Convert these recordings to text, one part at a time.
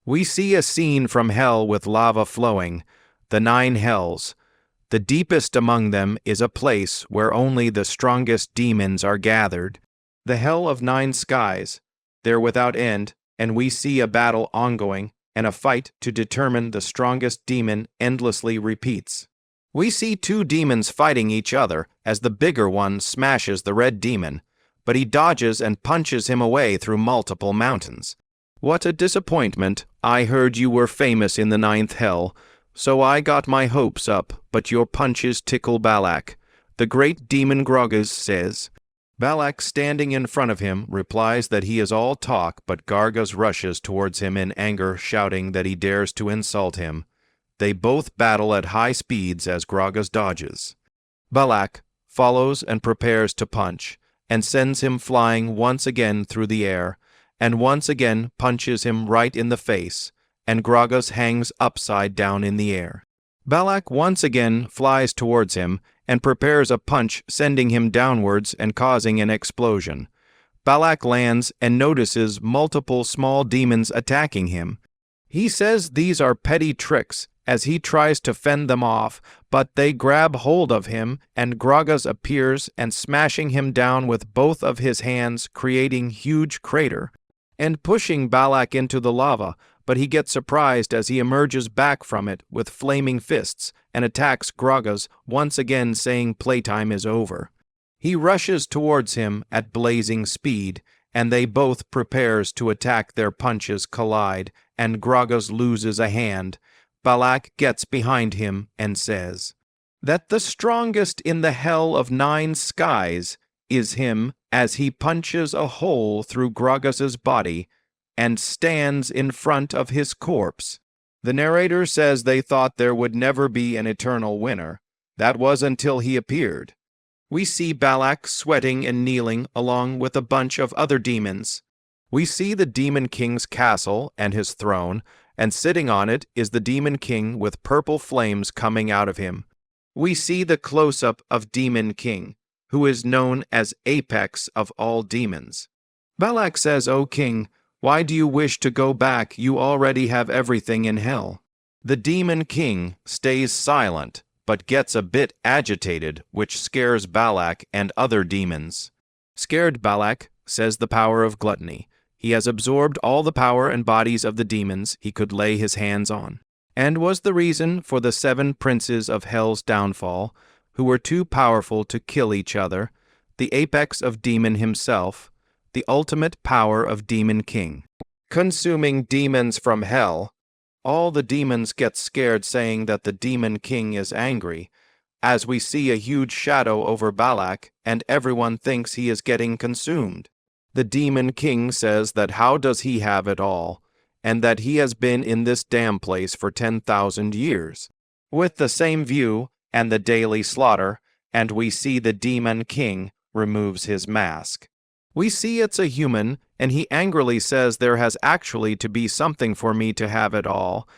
We see a scene from hell with lava flowing, the 9 hells. The deepest among them is a place where only the strongest demons are gathered. The hell of 9 skies, they're without end, and we see a battle ongoing, and a fight to determine the strongest demon endlessly repeats. We see 2 demons fighting each other as the bigger one smashes the red demon, but he dodges and punches him away through multiple mountains. What a disappointment! I heard you were famous in the 9th hell, so I got my hopes up, but your punches tickle Balak. The great demon Grogas says. Balak, standing in front of him, replies that he is all talk, but Gargas rushes towards him in anger, shouting that he dares to insult him. They both battle at high speeds as Grogas dodges. Balak follows and prepares to punch, and sends him flying once again through the air, and once again punches him right in the face, and Grogas hangs upside down in the air. Balak once again flies towards him, and prepares a punch, sending him downwards and causing an explosion. Balak lands and notices multiple small demons attacking him. He says these are petty tricks, as he tries to fend them off, but they grab hold of him, and Grogas appears and smashing him down with both of his hands, creating huge crater, and pushing Balak into the lava, but he gets surprised as he emerges back from it with flaming fists and attacks Grogas, once again saying playtime is over. He rushes towards him at blazing speed, and they both prepares to attack. Their punches collide, and Grogas loses a hand. Balak gets behind him and says that the strongest in the hell of 9 skies is him, as he punches a hole through Grogas's body and stands in front of his corpse. The narrator says they thought there would never be an eternal winner. That was until he appeared. We see Balak sweating and kneeling along with a bunch of other demons. We see the Demon King's castle and his throne, and sitting on it is the Demon King with purple flames coming out of him. We see the close-up of Demon King, who is known as apex of all demons. Balak says, "O king, why do you wish to go back? You already have everything in hell." The Demon King stays silent, but gets a bit agitated, which scares Balak and other demons. Scared Balak says the power of gluttony. He has absorbed all the power and bodies of the demons he could lay his hands on, and was the reason for the 7 princes of hell's downfall, who were too powerful to kill each other, the apex of demon himself, the ultimate power of Demon King. Consuming demons from hell, all the demons get scared, saying that the Demon King is angry, as we see a huge shadow over Balak, and everyone thinks he is getting consumed. The Demon King says that how does he have it all, and that he has been in this damn place for 10,000 years. With the same view and the daily slaughter, and we see the Demon King removes his mask. We see it's a human, and he angrily says there has actually to be something for me to have it all,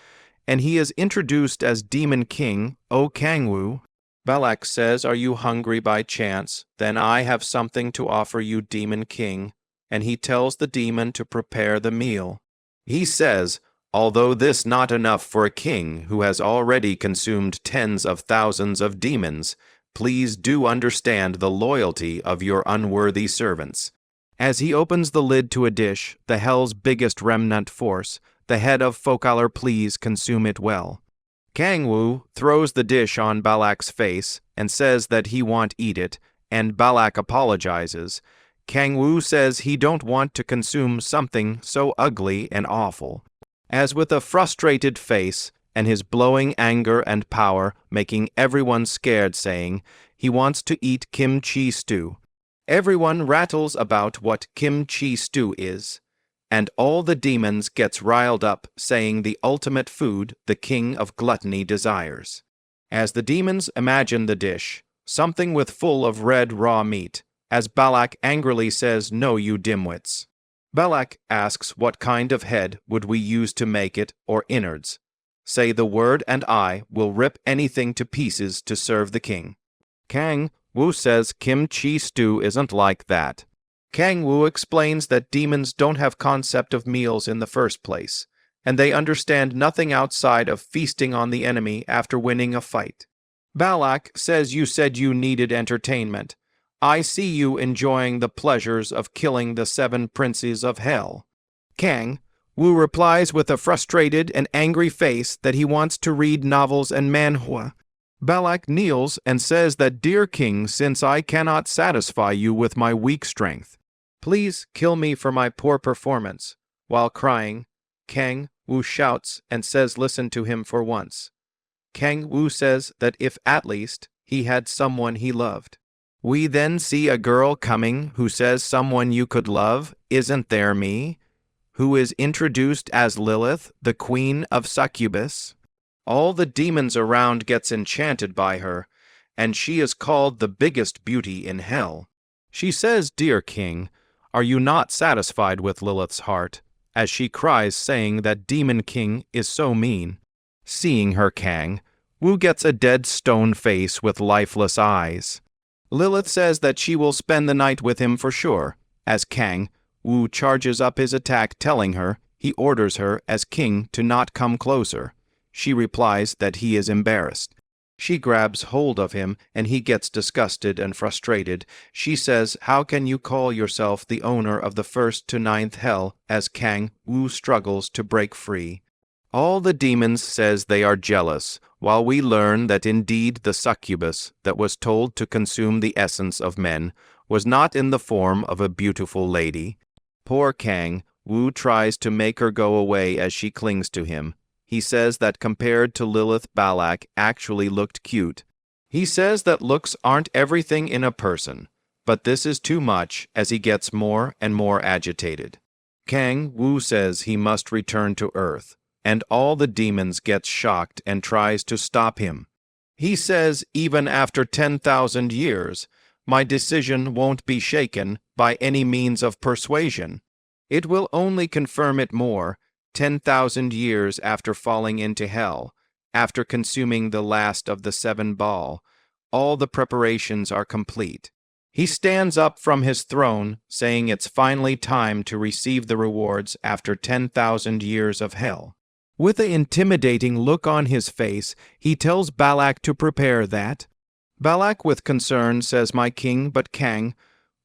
and he is introduced as Demon King, O Kangwu. Balak says, "Are you hungry by chance? Then I have something to offer you, Demon King," and he tells the demon to prepare the meal. He says, "Although this not enough for a king who has already consumed tens of thousands of demons, please do understand the loyalty of your unworthy servants." As he opens the lid to a dish, the hell's biggest remnant force, the head of Fokalar, please consume it well. Kangwu throws the dish on Balak's face and says that he won't eat it, and Balak apologizes. Kangwu says he don't want to consume something so ugly and awful. As with a frustrated face and his blowing anger and power making everyone scared, saying he wants to eat kimchi stew. Everyone rattles about what kimchi stew is, and all the demons gets riled up, saying the ultimate food the king of gluttony desires. As the demons imagine the dish, something with full of red raw meat, as Balak angrily says, "No, you dimwits." Balak asks what kind of head would we use to make it, or innards. Say the word and I will rip anything to pieces to serve the king. Kang-Wu says kimchi stew isn't like that. Kang-Wu explains that demons don't have concept of meals in the first place, and they understand nothing outside of feasting on the enemy after winning a fight. Balak says you said you needed entertainment. I see you enjoying the pleasures of killing the 7 princes of hell. Kang, Wu replies with a frustrated and angry face that he wants to read novels and manhwa. Balak kneels and says that, Dear king, since I cannot satisfy you with my weak strength, please kill me for my poor performance. While crying, Kang Wu shouts and says listen to him for once. Kang Wu says that if at least he had someone he loved. We then see a girl coming who says someone you could love, isn't there me? Who is introduced as Lilith, the queen of succubus. All the demons around gets enchanted by her, and she is called the biggest beauty in hell. She says, Dear king, are you not satisfied with Lilith's heart? As she cries saying that Demon King is so mean. Seeing her Kang, Wu gets a dead stone face with lifeless eyes. Lilith says that she will spend the night with him for sure. As Kang, Wu charges up his attack telling her he orders her as king to not come closer. She replies that he is embarrassed. She grabs hold of him and he gets disgusted and frustrated. She says, How can you call yourself the owner of the 1st to 9th hell as Kang Wu struggles to break free. All the demons says they are jealous, while we learn that indeed the succubus that was told to consume the essence of men was not in the form of a beautiful lady. Poor Kang Wu tries to make her go away as she clings to him. He says that compared to Lilith, Balak actually looked cute. He says that looks aren't everything in a person, but this is too much as he gets more and more agitated. Kang Wu says he must return to Earth, and all the demons get shocked and tries to stop him. He says even after 10,000 years, my decision won't be shaken by any means of persuasion. It will only confirm it more. 10,000 years after falling into hell, after consuming the last of the 7 ball, all the preparations are complete. He stands up from his throne, saying it's finally time to receive the rewards after 10,000 years of hell. With an intimidating look on his face, he tells Balak to prepare that. Balak with concern says, My king, but Kang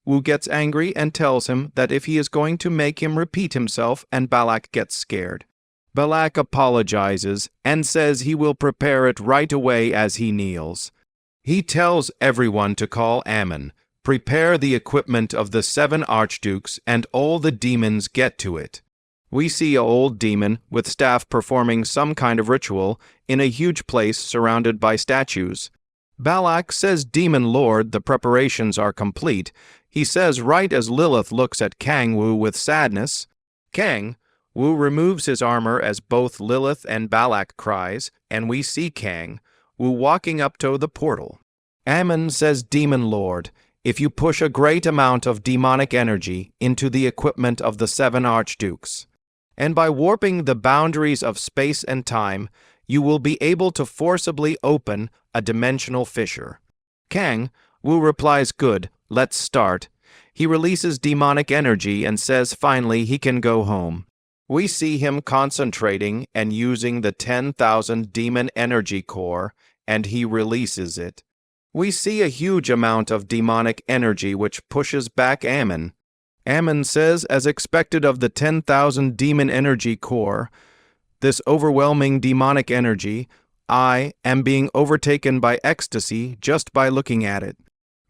Wu gets angry and tells him that if he is going to make him repeat himself, and Balak gets scared. Balak apologizes and says he will prepare it right away as he kneels. He tells everyone to call Ammon, prepare the equipment of the 7 archdukes, and all the demons get to it. We see an old demon with staff performing some kind of ritual in a huge place surrounded by statues. Balak says, Demon Lord, the preparations are complete. He says right as Lilith looks at Kang Wu with sadness. Kang Wu removes his armor as both Lilith and Balak cries, and we see Kang Wu walking up to the portal. Ammon says, Demon Lord, if you push a great amount of demonic energy into the equipment of the 7 archdukes, and by warping the boundaries of space and time, you will be able to forcibly open a dimensional fissure. Kang Wu replies, Good, let's start. He releases demonic energy and says finally he can go home. We see him concentrating and using the 10,000 demon energy core, and he releases it. We see a huge amount of demonic energy which pushes back Ammon. Ammon says, as expected of the 10,000 demon energy core, this overwhelming demonic energy, I am being overtaken by ecstasy just by looking at it.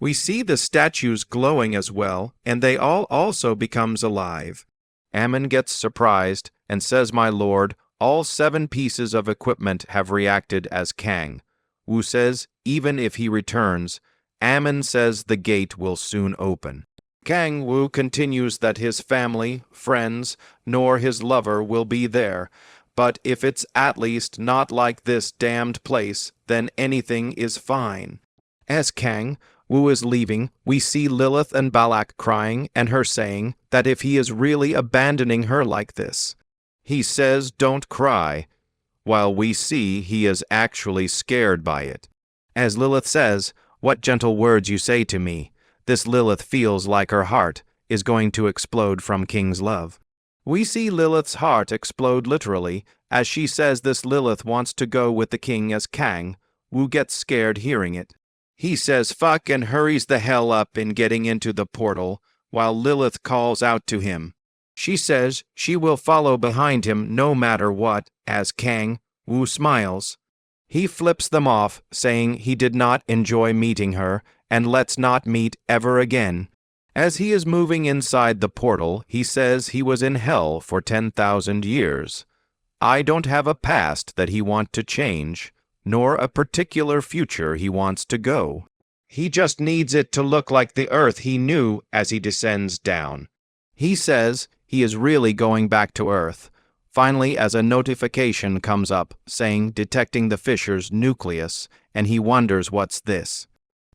We see the statues glowing as well, and they all also becomes alive. Ammon gets surprised and says, My lord, all 7 pieces of equipment have reacted as Kang Wu says, even if he returns, Ammon says the gate will soon open. Kang Wu continues that his family, friends, nor his lover will be there, but if it's at least not like this damned place, then anything is fine. As Kang Wu is leaving, we see Lilith and Balak crying and her saying that if he is really abandoning her like this. He says, Don't cry, while we see he is actually scared by it. As Lilith says, What gentle words you say to me. This Lilith feels like her heart is going to explode from King's love. We see Lilith's heart explode literally as she says this Lilith wants to go with the king as Kang. Wu gets scared hearing it. He says fuck and hurries the hell up in getting into the portal while Lilith calls out to him. She says she will follow behind him no matter what as Kang. Wu smiles. He flips them off, saying he did not enjoy meeting her and let's not meet ever again. As he is moving inside the portal, he says he was in hell for 10,000 years. I don't have a past that he wants to change, nor a particular future he wants to go. He just needs it to look like the earth he knew as he descends down. He says he is really going back to Earth. Finally, as a notification comes up, saying detecting the fissure's nucleus, and he wonders what's this.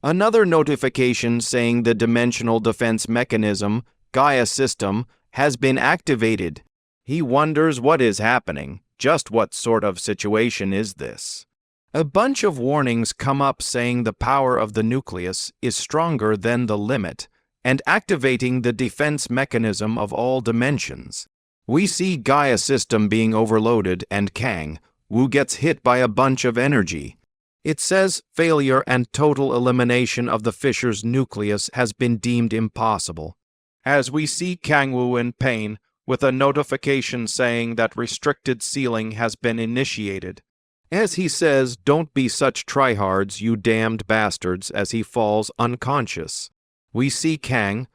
Another notification saying the dimensional defense mechanism, Gaia system, has been activated. He wonders what is happening. Just what sort of situation is this? A bunch of warnings come up saying the power of the nucleus is stronger than the limit, and activating the defense mechanism of all dimensions. We see Gaia system being overloaded and Kang. Wu gets hit by a bunch of energy. It says failure and total elimination of the fissure's nucleus has been deemed impossible. As we see Kang Wu in pain, with a notification saying that restricted sealing has been initiated. As he says, don't be such tryhards, you damned bastards, as he falls unconscious. We see Kang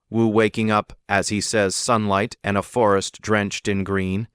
Wu waking up as he says sunlight and a forest drenched in green.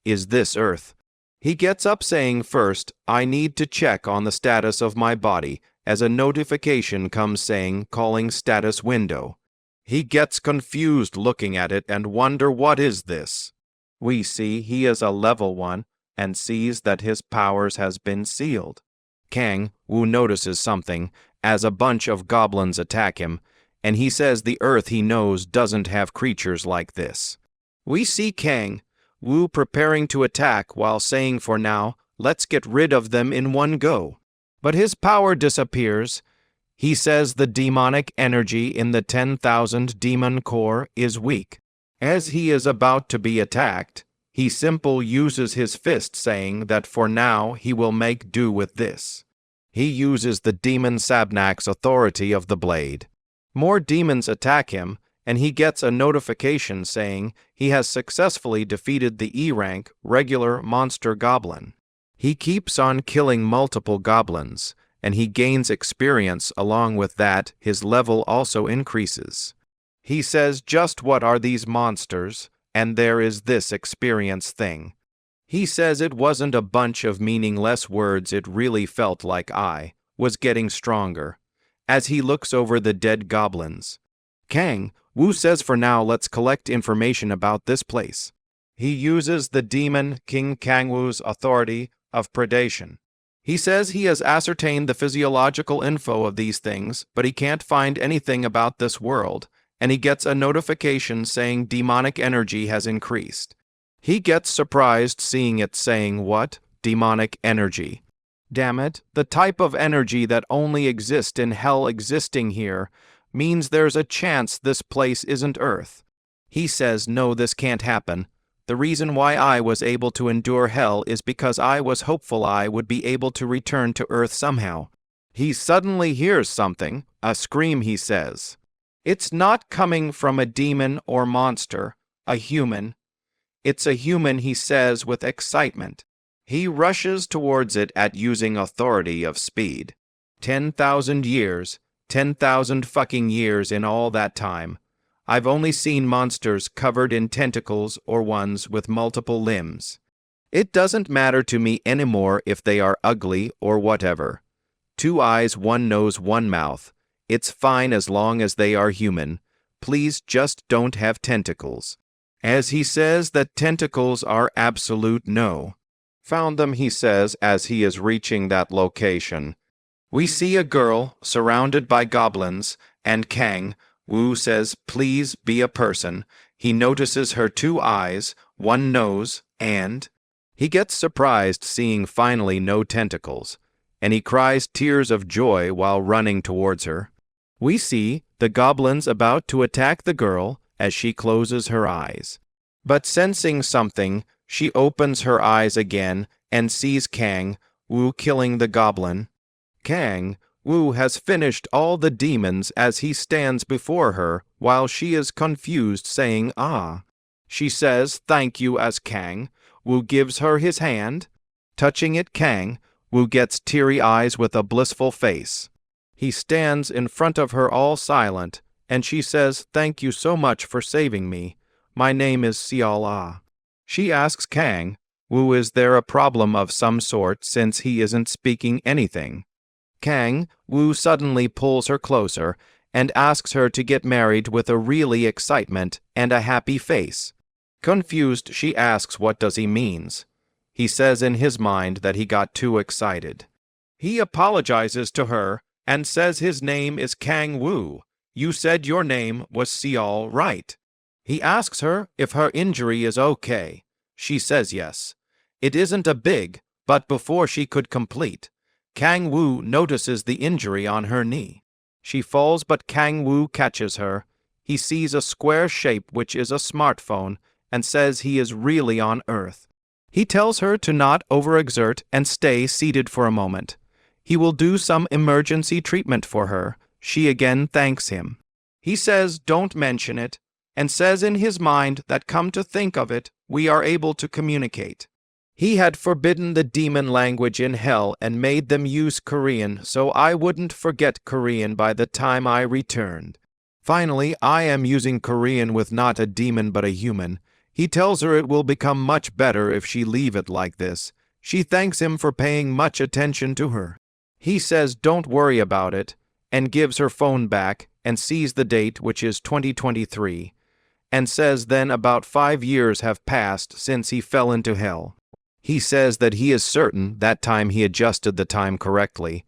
Is this Earth? He gets up saying first, I need to check on the status of my body, as a notification comes saying calling status window. He gets confused looking at it and wonder what is this. We see he is a level 1 and sees that his powers has been sealed. Kang Wu notices something as a bunch of goblins attack him, and he says the Earth he knows doesn't have creatures like this. We see Kang Wu preparing to attack while saying for now, let's get rid of them in one go. But his power disappears. He says the demonic energy in the 10,000 demon core is weak. As he is about to be attacked, he simply uses his fist saying that for now he will make do with this. He uses the demon Sabnak's authority of the blade. More demons attack him, and he gets a notification saying he has successfully defeated the E-rank regular monster goblin. He keeps on killing multiple goblins, and he gains experience. Along with that, his level also increases. He says, just what are these monsters? And there is this experience thing. He says it wasn't a bunch of meaningless words, it really felt like I was getting stronger. As he looks over the dead goblins. Kang Wu says for now let's collect information about this place. He uses the demon King Kang Wu's authority of predation. He says he has ascertained the physiological info of these things, but he can't find anything about this world, and he gets a notification saying demonic energy has increased. He gets surprised seeing it saying what? Demonic energy. Damn it, the type of energy that only exists in hell existing here means there's a chance this place isn't Earth. He says no, this can't happen. The reason why I was able to endure hell is because I was hopeful I would be able to return to Earth somehow. He suddenly hears something, a scream he says. It's not coming from a demon or monster, a human. It's a human, he says with excitement. He rushes towards it at using authority of speed. 10,000 years, 10,000 fucking years in all that time. I've only seen monsters covered in tentacles or ones with multiple limbs. It doesn't matter to me anymore if they are ugly or whatever. 2 eyes, 1 nose, 1 mouth. It's fine as long as they are human. Please just don't have tentacles. As he says that tentacles are absolute no. Found them, he says, as he is reaching that location. We see a girl surrounded by goblins, and Kang Wu says, please be a person. He notices her 2 eyes, 1 nose, and he gets surprised seeing finally no tentacles, and he cries tears of joy while running towards her. We see the goblins about to attack the girl as she closes her eyes. But sensing something, she opens her eyes again and sees Kang Wu killing the goblin. Kang Wu has finished all the demons as he stands before her while she is confused, saying, "Ah." She says thank you as Kang Wu gives her his hand. Touching it, Kang Wu gets teary eyes with a blissful face. He stands in front of her all silent, and she says, "Thank you so much for saving me. My name is Xiao Ah." She asks Kang Wu is there a problem of some sort since he isn't speaking anything. Kang Wu suddenly pulls her closer and asks her to get married with a really excitement and a happy face. Confused, she asks what does he means. He says in his mind that he got too excited. He apologizes to her and says his name is Kang Wu. You said your name was Xiao, right? He asks her if her injury is okay. She says yes. It isn't a big, but before she could complete, Kang Wu notices the injury on her knee. She falls, but Kang Wu catches her. He sees a square shape which is a smartphone and says he is really on Earth. He tells her to not overexert and stay seated for a moment. He will do some emergency treatment for her. She again thanks him. He says don't mention it, and says in his mind that come to think of it, we are able to communicate. He had forbidden the demon language in hell and made them use Korean, so I wouldn't forget Korean by the time I returned. Finally, I am using Korean with not a demon but a human. He tells her it will become much better if she leave it like this. She thanks him for paying much attention to her. He says don't worry about it, and gives her phone back and sees the date, which is 2023, and says then about 5 years have passed since he fell into hell. He says that he is certain that time he adjusted the time correctly.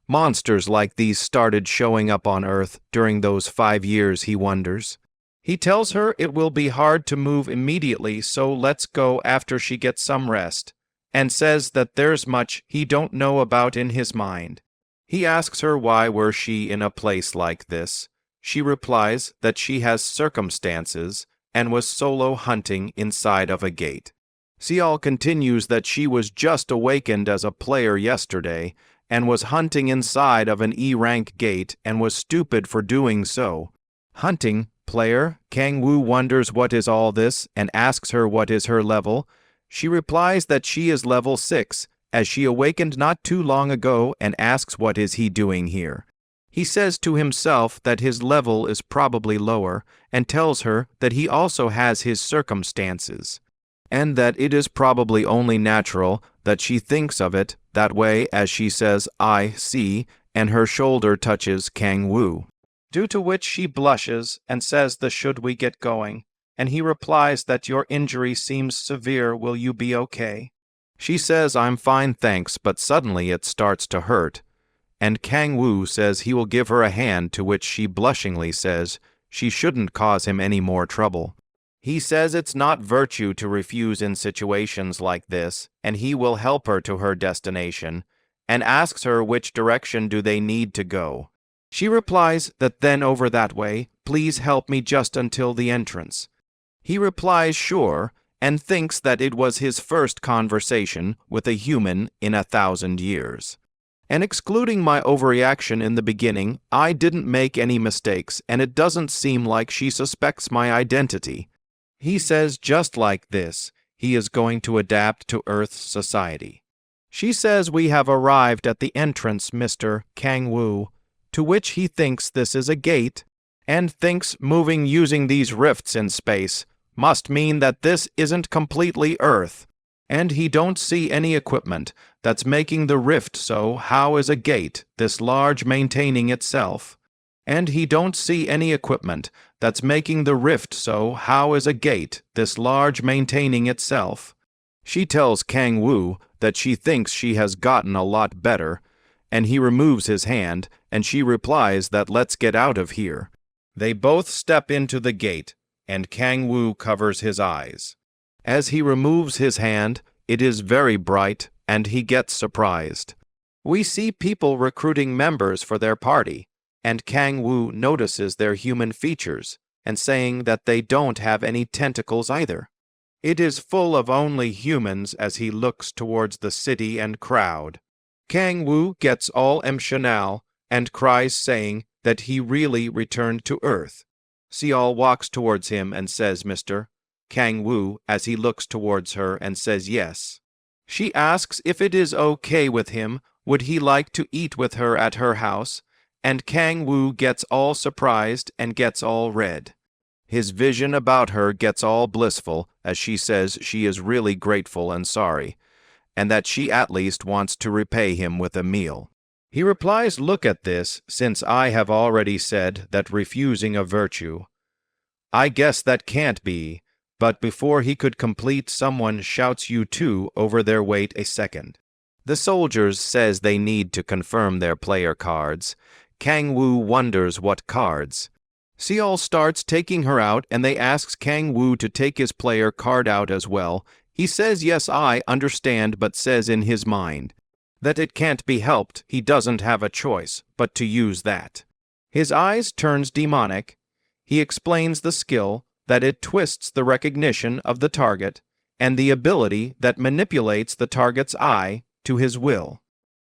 Monsters like these started showing up on Earth during those 5 years, he wonders. He tells her it will be hard to move immediately, so let's go after she gets some rest, and says that there's much he don't know about in his mind. He asks her why were she in a place like this. She replies that she has circumstances and was solo hunting inside of a gate. Xiao continues that she was just awakened as a player yesterday and was hunting inside of an E-rank gate and was stupid for doing so. Hunting, player, Kang Wu wonders what is all this and asks her what is her level. She replies that she is level 6, as she awakened not too long ago, and asks what is he doing here. He says to himself that his level is probably lower and tells her that he also has his circumstances, and that it is probably only natural that she thinks of it that way as she says, "I see," and her shoulder touches Kang Wu. Due to which she blushes and says should we get going, and he replies that your injury seems severe, will you be okay? She says I'm fine thanks, but suddenly it starts to hurt, and Kang Wu says he will give her a hand, to which she blushingly says she shouldn't cause him any more trouble. He says it's not virtue to refuse in situations like this, and he will help her to her destination, and asks her which direction do they need to go. She replies that then over that way, please help me just until the entrance. He replies sure, and thinks that it was his first conversation with a human in 1,000 years. And excluding my overreaction in the beginning, I didn't make any mistakes, and it doesn't seem like she suspects my identity. He says just like this, he is going to adapt to Earth's society. She says we have arrived at the entrance, Mr. Kang Wu, to which he thinks this is a gate, and thinks moving using these rifts in space must mean that this isn't completely Earth, and he don't see any equipment that's making the rift, so how is a gate this large maintaining itself? And he don't see any equipment that's making the rift, so how is a gate this large maintaining itself? She tells Kang Wu that she thinks she has gotten a lot better, and he removes his hand, and she replies that let's get out of here. They both step into the gate, and Kang Wu covers his eyes. As he removes his hand, it is very bright, and he gets surprised. We see people recruiting members for their party, and Kang Wu notices their human features, and saying that they don't have any tentacles either. It is full of only humans as he looks towards the city and crowd. Kang Wu gets all emotional and cries, saying that he really returned to Earth. Seol walks towards him and says, Mr. Kang Wu, as he looks towards her and says yes. She asks if it is okay with him, would he like to eat with her at her house, and Kang Wu gets all surprised and gets all red. His vision about her gets all blissful as she says she is really grateful and sorry, and that she at least wants to repay him with a meal. He replies, look at this, since I have already said that refusing a virtue. I guess that can't be, but before he could complete, someone shouts you two over their wait a second. The soldiers says they need to confirm their player cards. Kang Wu wonders what cards. Seol starts taking her out and they asks Kang Wu to take his player card out as well. He says yes, I understand, but says in his mind that it can't be helped, he doesn't have a choice but to use that. His eyes turns demonic. He explains the skill, that it twists the recognition of the target, and the ability that manipulates the target's eye to his will.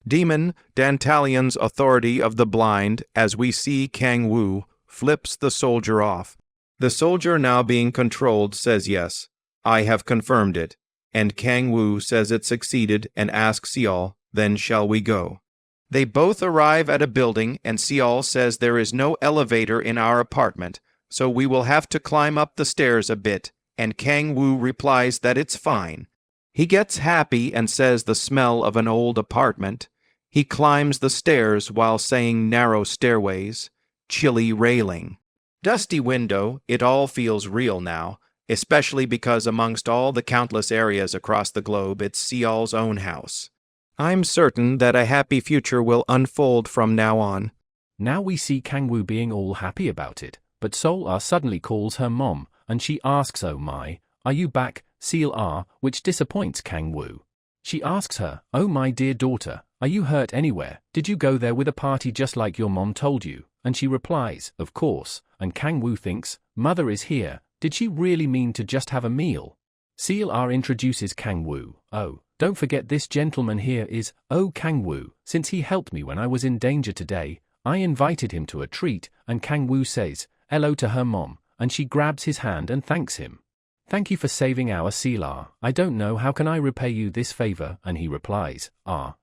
Demon Dantalion's authority of the blind, as we see Kang Wu, flips the soldier off. The soldier, now being controlled, says yes, I have confirmed it, and Kang Wu says it succeeded and asks Seol, then shall we go? They both arrive at a building and Seol says there is no elevator in our apartment, so we will have to climb up the stairs a bit, and Kang Wu replies that it's fine. He gets happy and says the smell of an old apartment. He climbs the stairs while saying narrow stairways, chilly railing, dusty window. It all feels real now, especially because amongst all the countless areas across the globe, it's Seol's own house. I'm certain that a happy future will unfold from now on. Now we see Kang Wu being all happy about it, but Seol suddenly calls her mom, and she asks, oh my, are you back, Seol, which disappoints Kang Wu. She asks her, oh my dear daughter, are you hurt anywhere? Did you go there with a party just like your mom told you? And she replies, of course, and Kang Wu thinks, mother is here, did she really mean to just have a meal? Seol introduces Kang Wu, oh, don't forget this gentleman here is, oh Kang Wu, since he helped me when I was in danger today, I invited him to a treat, and Kang Wu says, hello to her mom, and she grabs his hand and thanks him. Thank you for saving our Seol. I don't know how can I repay you this favor, and he replies,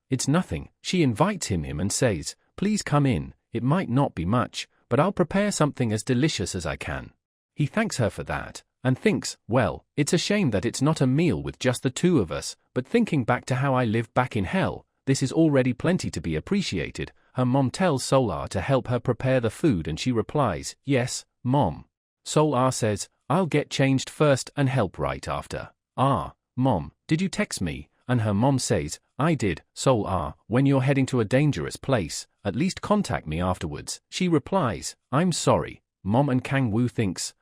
it's nothing. She invites him and says, please come in, it might not be much, but I'll prepare something as delicious as I can. He thanks her for that, and thinks, well, it's a shame that it's not a meal with just the two of us, but thinking back to how I lived back in hell, this is already plenty to be appreciated. Her mom tells Seol to help her prepare the food and she replies, yes, mom. Seol says, I'll get changed first and help right after. Mom, did you text me? And her mom says, I did. Seol, when you're heading to a dangerous place, at least contact me afterwards. She replies, I'm sorry, mom, and Kang Wu thinks,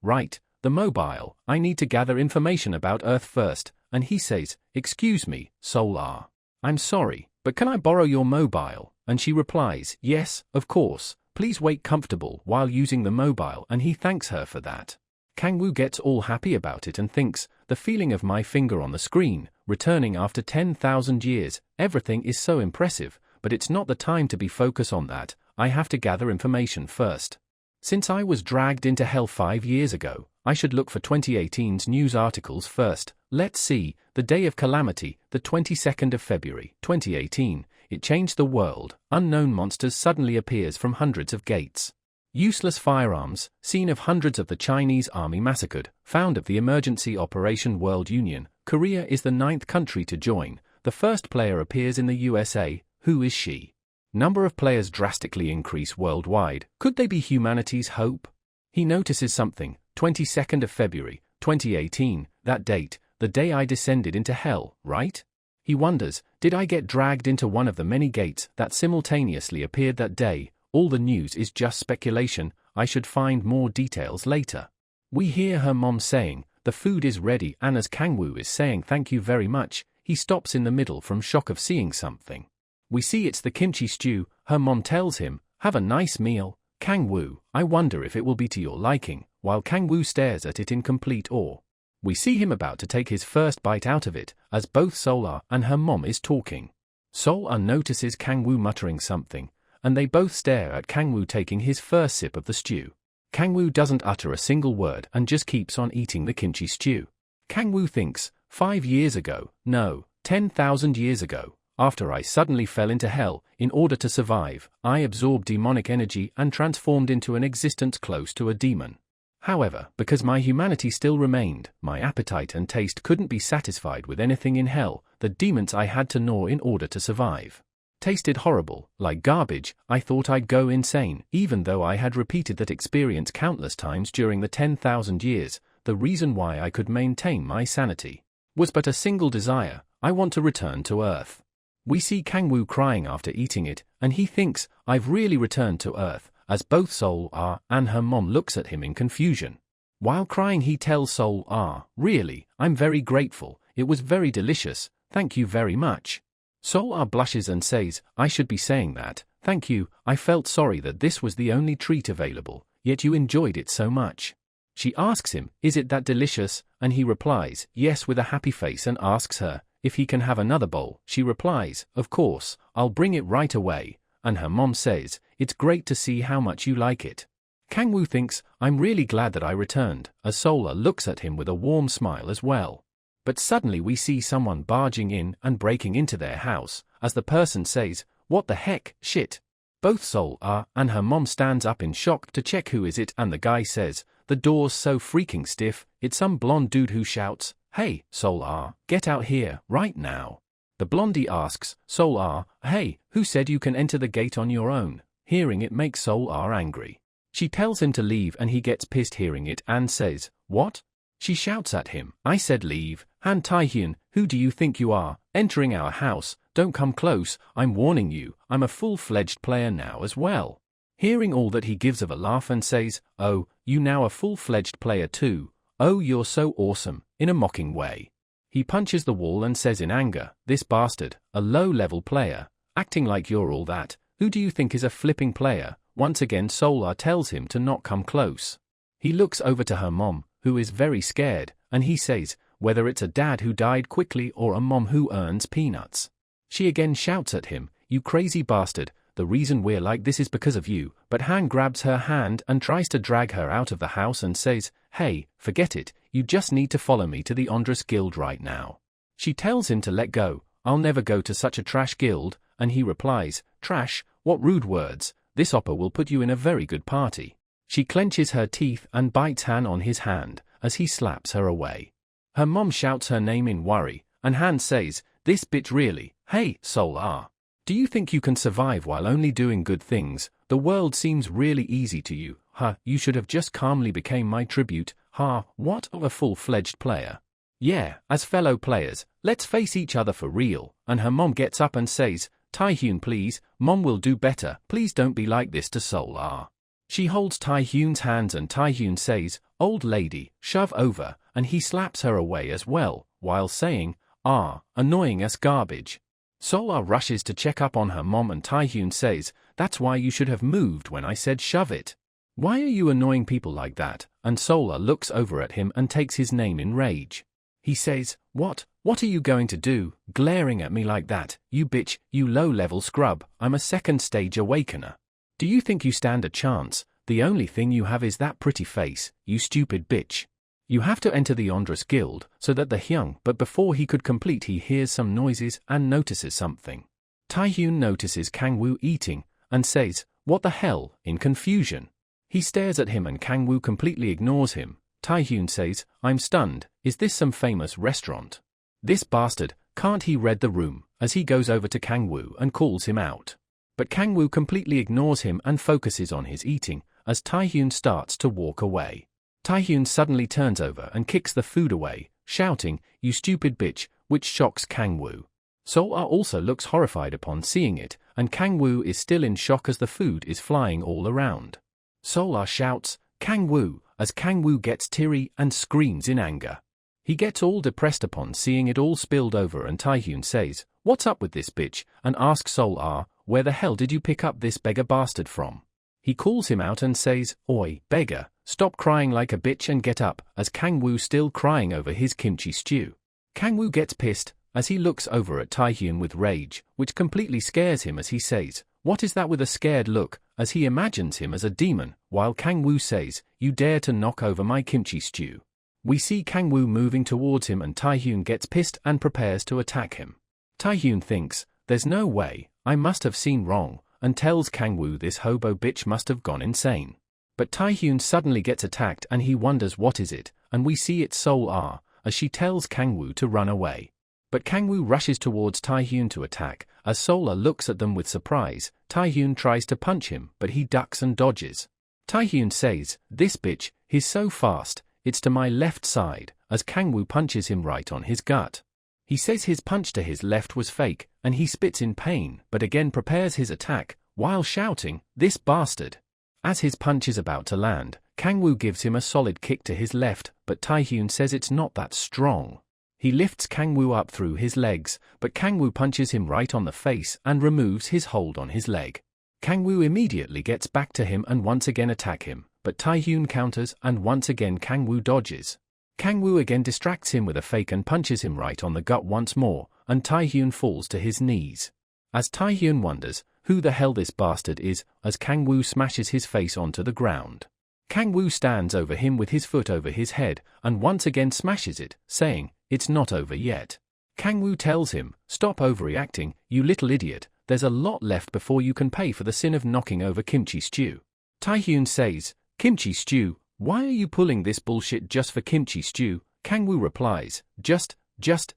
right, the mobile, I need to gather information about Earth first, and he says, excuse me, Seol, I'm sorry, but can I borrow your mobile? And she replies, yes, of course, please wait comfortable while using the mobile, and he thanks her for that. Kang Wu gets all happy about it and thinks, the feeling of my finger on the screen, returning after 10,000 years, everything is so impressive, but it's not the time to be focused on that, I have to gather information first. Since I was dragged into hell 5 years ago, I should look for 2018's news articles first. Let's see, the day of calamity, the 22nd of February, 2018, it changed the world, unknown monsters suddenly appears from hundreds of gates. Useless firearms, scene of hundreds of the Chinese army massacred, found of the Emergency Operation World Union, Korea is the 9th country to join, the first player appears in the USA, who is she? Number of players drastically increase worldwide, could they be humanity's hope? He notices something, 22nd of February, 2018, that date, the day I descended into hell, right? He wonders, did I get dragged into one of the many gates that simultaneously appeared that day? All the news is just speculation, I should find more details later. We hear her mom saying, the food is ready, and as Kang Wu is saying thank you very much, he stops in the middle from shock of seeing something. We see it's the kimchi stew, her mom tells him, have a nice meal, Kang Wu, I wonder if it will be to your liking, while Kang Wu stares at it in complete awe. We see him about to take his first bite out of it, as both Sol-Ah and her mom is talking. Sol-Ah notices Kang-woo muttering something, and they both stare at Kang-woo taking his first sip of the stew. Kang-woo doesn't utter a single word and just keeps on eating the kimchi stew. Kang-woo thinks, 5 years ago, no, 10,000 years ago, after I suddenly fell into hell, in order to survive, I absorbed demonic energy and transformed into an existence close to a demon. However, because my humanity still remained, my appetite and taste couldn't be satisfied with anything in hell, the demons I had to gnaw in order to survive tasted horrible, like garbage. I thought I'd go insane, even though I had repeated that experience countless times during the 10,000 years. The reason why I could maintain my sanity was but a single desire: I want to return to Earth. We see Kang-woo crying after eating it, and he thinks, I've really returned to Earth, as both Sol-Ah and her mom looks at him in confusion. While crying he tells Sol-Ah, really, I'm very grateful, it was very delicious, thank you very much. Sol-Ah blushes and says, I should be saying that, thank you, I felt sorry that this was the only treat available, yet you enjoyed it so much. She asks him, is it that delicious, and he replies, yes, with a happy face, and asks her if he can have another bowl. She replies, of course, I'll bring it right away, and her mom says, it's great to see how much you like it. Kang-woo thinks, I'm really glad that I returned, as Sol-Ah looks at him with a warm smile as well. But suddenly we see someone barging in and breaking into their house, as the person says, what the heck, shit. Both Sol-Ah and her mom stands up in shock to check who is it, and the guy says, the door's so freaking stiff, it's some blonde dude who shouts, hey, Sol-Ah, get out here, right now. The blondie asks, Sol-Ah, hey, who said you can enter the gate on your own? Hearing it makes Sol-Ah angry. She tells him to leave and he gets pissed hearing it and says, what? She shouts at him, I said leave, Han Tae-hyun, who do you think you are, entering our house, don't come close, I'm warning you, I'm a full-fledged player now as well. Hearing all that he gives of a laugh and says, oh, you now a full-fledged player too, oh you're so awesome, in a mocking way. He punches the wall and says in anger, this bastard, a low-level player, acting like you're all that, who do you think is a flipping player? Once again Sol-Ah tells him to not come close. He looks over to her mom, who is very scared, and he says, whether it's a dad who died quickly or a mom who earns peanuts. She again shouts at him, you crazy bastard, the reason we're like this is because of you, but Han grabs her hand and tries to drag her out of the house and says, hey, forget it, you just need to follow me to the Andrus Guild right now. She tells him to let go, I'll never go to such a trash guild, and he replies, trash, what rude words, this oppa will put you in a very good party. She clenches her teeth and bites Han on his hand, as he slaps her away. Her mom shouts her name in worry, and Han says, this bitch really, hey, Sol-Ah. Do you think you can survive while only doing good things? The world seems really easy to you, huh, you should have just calmly became my tribute, huh, what, a full-fledged player. Yeah, as fellow players, let's face each other for real, and her mom gets up and says, Tae-hyun please, mom will do better, please don't be like this to Sol-Ah. She holds Tae-hyun's hands and Tae-hyun says, old lady, shove over, and he slaps her away as well, while saying, annoying as garbage. Sol-Ah rushes to check up on her mom and Tae-hyun says, that's why you should have moved when I said shove it. Why are you annoying people like that? And Sol-Ah looks over at him and takes his name in rage. He says, what are you going to do, glaring at me like that, you bitch, you low-level scrub, I'm a second-stage awakener. Do you think you stand a chance? The only thing you have is that pretty face, you stupid bitch. You have to enter the Andrus Guild, so that the Hyung, but before he could complete he hears some noises and notices something. Tae-hyun notices Kang-woo eating, and says, what the hell, in confusion. He stares at him and Kang-woo completely ignores him. Tae-hyun says, I'm stunned, is this some famous restaurant? This bastard, can't he read the room, as he goes over to Kang-woo and calls him out. But Kang-woo completely ignores him and focuses on his eating, as Tae-hyun starts to walk away. Tae-hyun suddenly turns over and kicks the food away, shouting, you stupid bitch, which shocks Kang-woo. Sol-Ah also looks horrified upon seeing it, and Kang-woo is still in shock as the food is flying all around. Sol-Ah shouts, Kang-woo, as Kang-woo gets teary and screams in anger. He gets all depressed upon seeing it all spilled over and Tae-hyun says, what's up with this bitch, and asks Sol-Ah, where the hell did you pick up this beggar bastard from? He calls him out and says, oi, beggar, stop crying like a bitch and get up, as Kang-woo still crying over his kimchi stew. Kang-woo gets pissed, as he looks over at Tae-hyun with rage, which completely scares him as he says, "What is that?" with a scared look, as he imagines him as a demon, while Kang-woo says, "You dare to knock over my kimchi stew." We see Kang-woo moving towards him and Tae-hyun gets pissed and prepares to attack him. Tae-hyun thinks, "There's no way, I must have seen wrong," and tells Kang-woo this hobo bitch must have gone insane. But Tae-hyun suddenly gets attacked and he wonders what is it, and we see it's Sol-ah, as she tells Kang-woo to run away. But Kang-woo rushes towards Tae-hyun to attack, as Sol-ah looks at them with surprise. Tae-hyun tries to punch him, but he ducks and dodges. Tae-hyun says, "This bitch, he's so fast, it's to my left side," as Kang-woo punches him right on his gut. He says his punch to his left was fake, and he spits in pain, but again prepares his attack, while shouting, "This bastard." As his punch is about to land, Kang-woo gives him a solid kick to his left, but Tae-hyun says it's not that strong. He lifts Kang-woo up through his legs, but Kang-woo punches him right on the face and removes his hold on his leg. Kang-woo immediately gets back to him and once again attack him, but Tae-hyun counters and once again Kang-woo dodges. Kang-woo again distracts him with a fake and punches him right on the gut once more, and Tae-hyun falls to his knees. As Tae-hyun wonders who the hell this bastard is, as Kang-woo smashes his face onto the ground. Kang-woo stands over him with his foot over his head, and once again smashes it, saying, "It's not over yet." Kang-woo tells him, "Stop overreacting, you little idiot, there's a lot left before you can pay for the sin of knocking over kimchi stew." Tae-hyun says, "Kimchi stew? Why are you pulling this bullshit just for kimchi stew?" Kang-woo replies, Just,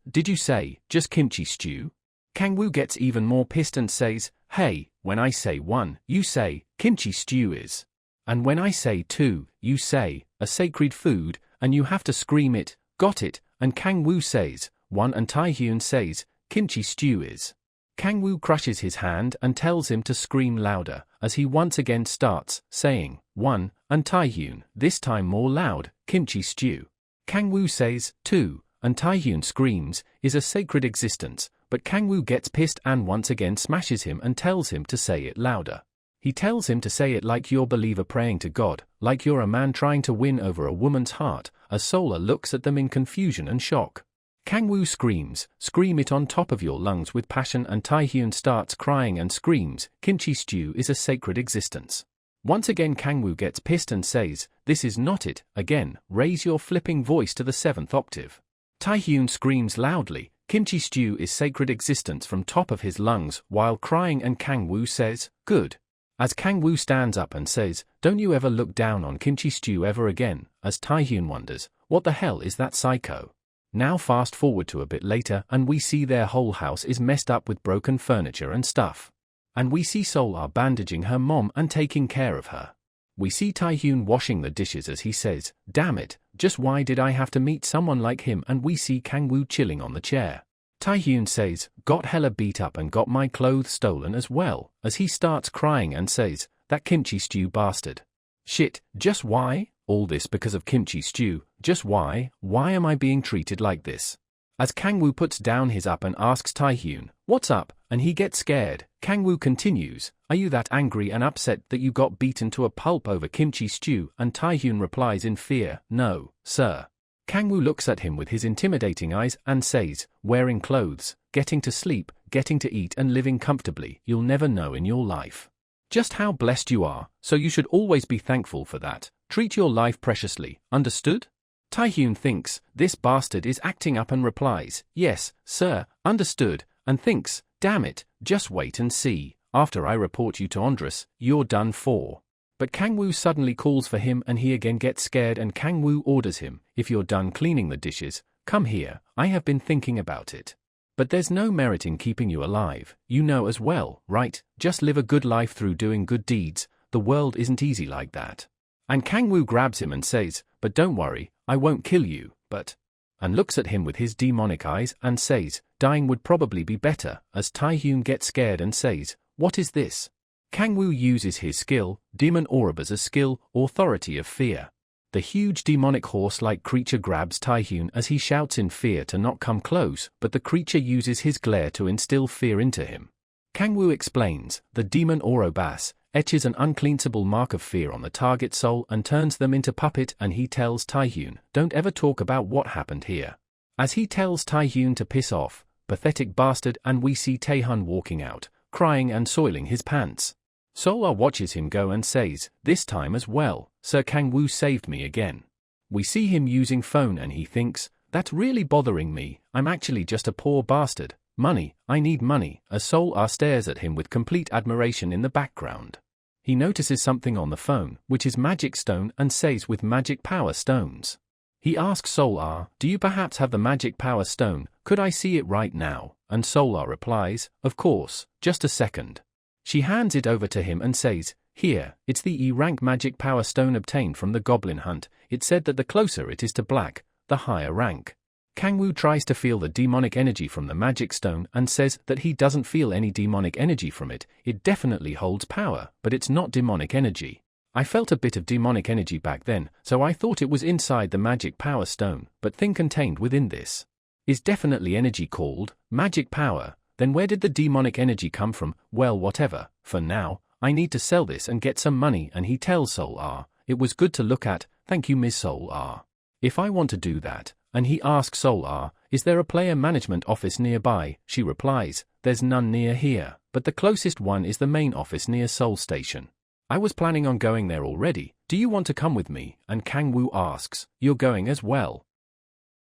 did you say, just kimchi stew?" Kang-woo gets even more pissed and says, "Hey, when I say 1, you say, kimchi stew is. And when I say 2, you say, a sacred food, and you have to scream it, got it?" And Kang-woo says, 1 and Tae-hyun says, "Kimchi stew is." Kang-woo crushes his hand and tells him to scream louder, as he once again starts, saying, 1, and Tae-hyun, this time more loud, "Kimchi stew." Kang-woo says, 2, and Tae-hyun screams, "is a sacred existence," but Kang-woo gets pissed and once again smashes him and tells him to say it louder. He tells him to say it like you're a believer praying to God, like you're a man trying to win over a woman's heart, as Sol-ah looks at them in confusion and shock. Kang-woo screams, "Scream it on top of your lungs with passion," and Tae-hyun starts crying and screams, "Kimchi stew is a sacred existence." Once again Kang-woo gets pissed and says, "This is not it, again, raise your flipping voice to the 7th octave. Tae-hyun screams loudly, "Kimchi stew is sacred existence" from top of his lungs while crying, and Kang-woo says, "Good." As Kang-woo stands up and says, "Don't you ever look down on kimchi stew ever again," as Tae-hyun wonders, "What the hell is that psycho?" Now fast forward to a bit later and we see their whole house is messed up with broken furniture and stuff. And we see Sol-ah bandaging her mom and taking care of her. We see Tae-hyun washing the dishes as he says, "Damn it, just why did I have to meet someone like him?" And we see Kang-woo chilling on the chair. Tae-hyun says, "Got hella beat up and got my clothes stolen as well," as he starts crying and says, "That kimchi stew bastard. Shit, just why? All this because of kimchi stew, just why? Why am I being treated like this?" As Kang-woo puts down his up and asks Tae-hyun, "What's up?" and he gets scared, Kang-woo continues, "Are you that angry and upset that you got beaten to a pulp over kimchi stew?" And Tae-hyun replies in fear, "No, sir." Kang-woo looks at him with his intimidating eyes and says, "Wearing clothes, getting to sleep, getting to eat and living comfortably, you'll never know in your life just how blessed you are, so you should always be thankful for that. Treat your life preciously, understood?" Tae-hyun thinks, this bastard is acting up and replies, "Yes, sir, understood," and thinks, "Damn it, just wait and see, after I report you to Andres, you're done for." But Kang-woo suddenly calls for him and he again gets scared, and Kang-woo orders him, "If you're done cleaning the dishes, come here, I have been thinking about it. But there's no merit in keeping you alive, you know as well, right? Just live a good life through doing good deeds, the world isn't easy like that." And Kang-woo grabs him and says, "But don't worry, I won't kill you, but..." and looks at him with his demonic eyes and says, "Dying would probably be better," as Tae-hyun gets scared and says, "What is this?" Kang-woo uses his skill, Demon Auroba's skill, Authority of Fear. The huge demonic horse-like creature grabs Tae-hyun as he shouts in fear to not come close, but the creature uses his glare to instill fear into him. Kang-woo explains, the Demon Auroba's etches an uncleanable mark of fear on the target soul and turns them into puppet, and he tells Taehyun, don't ever talk about what happened here. As he tells Taehyun to piss off, pathetic bastard, and we see Taehyun walking out, crying and soiling his pants. Solar watches him go and says, this time as well, Sir Kang-woo saved me again. We see him using phone and he thinks, that's really bothering me, I'm actually just a poor bastard. Money, I need money, as Solar stares at him with complete admiration in the background. He notices something on the phone, which is magic stone, and says with magic power stones. He asks Solar, do you perhaps have the magic power stone, could I see it right now? And Solar replies, of course, just a second. She hands it over to him and says, here, it's the E-rank magic power stone obtained from the goblin hunt, it said that the closer it is to black, the higher rank. Kang-woo tries to feel the demonic energy from the magic stone and says that he doesn't feel any demonic energy from it, it definitely holds power, but it's not demonic energy. I felt a bit of demonic energy back then, so I thought it was inside the magic power stone, but thing contained within this is definitely energy called magic power. Then where did the demonic energy come from? Well, whatever, for now, I need to sell this and get some money. And he tells Solar, it was good to look at, thank you Ms. Solar. If I want to do that. And he asks Solar, is there a player management office nearby? She replies, there's none near here, but the closest one is the main office near Seoul Station. I was planning on going there already, do you want to come with me? And Kang-woo asks, you're going as well?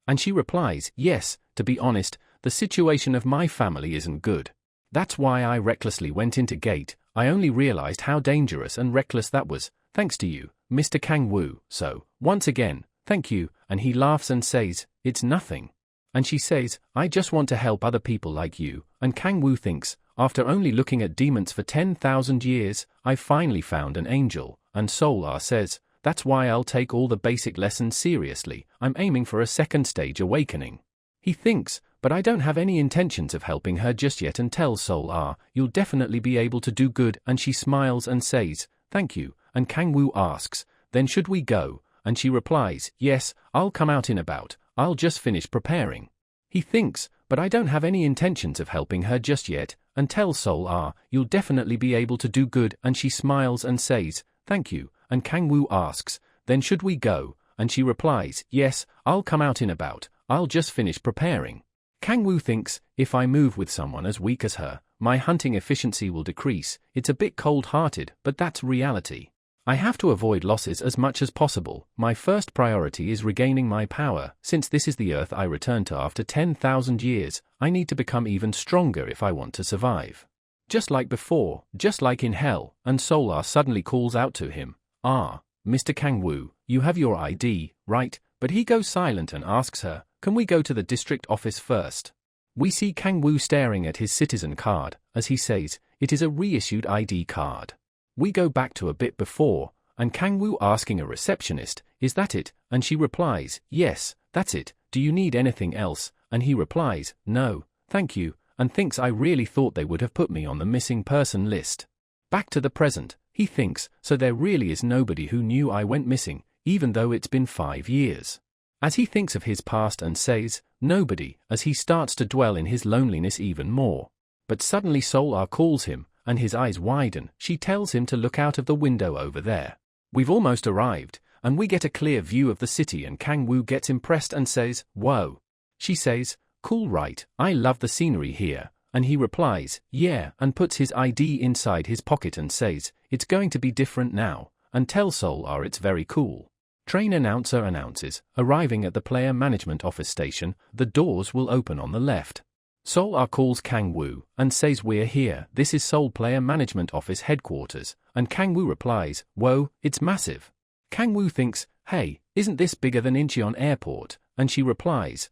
And she replies, yes, to be honest, the situation of my family isn't good. That's why I recklessly went into gate, I only realized how dangerous and reckless that was, thanks to you, Mr. Kang-woo, so, once again, thank you, and he laughs and says, it's nothing. And she says, I just want to help other people like you, and Kang-woo thinks, after only looking at demons for 10,000 years, I finally found an angel, and Solar says, that's why I'll take all the basic lessons seriously, I'm aiming for a second stage awakening. He thinks, but I don't have any intentions of helping her just yet, and tells Solar, you'll definitely be able to do good, and she smiles and says, thank you, and Kang-woo asks, then should we go? And she replies, yes, I'll come out in about, I'll just finish preparing. He thinks, but I don't have any intentions of helping her just yet, and tells Solar, you'll definitely be able to do good, and she smiles and says, thank you, and Kang-woo asks, then should we go? And she replies, yes, I'll come out in about, I'll just finish preparing. Kang-woo thinks, if I move with someone as weak as her, my hunting efficiency will decrease, it's a bit cold-hearted, but that's reality. I have to avoid losses as much as possible, my first priority is regaining my power, since this is the Earth I return to after 10,000 years, I need to become even stronger if I want to survive. Just like before, just like in hell, and Solar suddenly calls out to him, Mr. Kang-woo, you have your ID, right? But he goes silent and asks her, can we go to the district office first? We see Kang-woo staring at his citizen card, as he says, it is a reissued ID card. We go back to a bit before, and Kang-woo asking a receptionist, is that it? And she replies, yes, that's it, do you need anything else? And he replies, no, thank you, and thinks I really thought they would have put me on the missing person list. Back to the present, he thinks, so there really is nobody who knew I went missing, even though it's been 5 years. As he thinks of his past and says, nobody, as he starts to dwell in his loneliness even more. But suddenly Solar calls him, and his eyes widen, she tells him to look out of the window over there. We've almost arrived, and we get a clear view of the city, and Kang-woo gets impressed and says, whoa. She says, cool right, I love the scenery here, and he replies, yeah, and puts his ID inside his pocket and says, it's going to be different now, and tells Solar it's very cool. Train announcer announces, arriving at the player management office station, the doors will open on the left. Solar calls Kang-woo, and says we're here, this is Seoul Player Management Office headquarters, and Kang-woo replies, whoa, it's massive. Kang-woo thinks, hey, isn't this bigger than Incheon Airport? And she replies,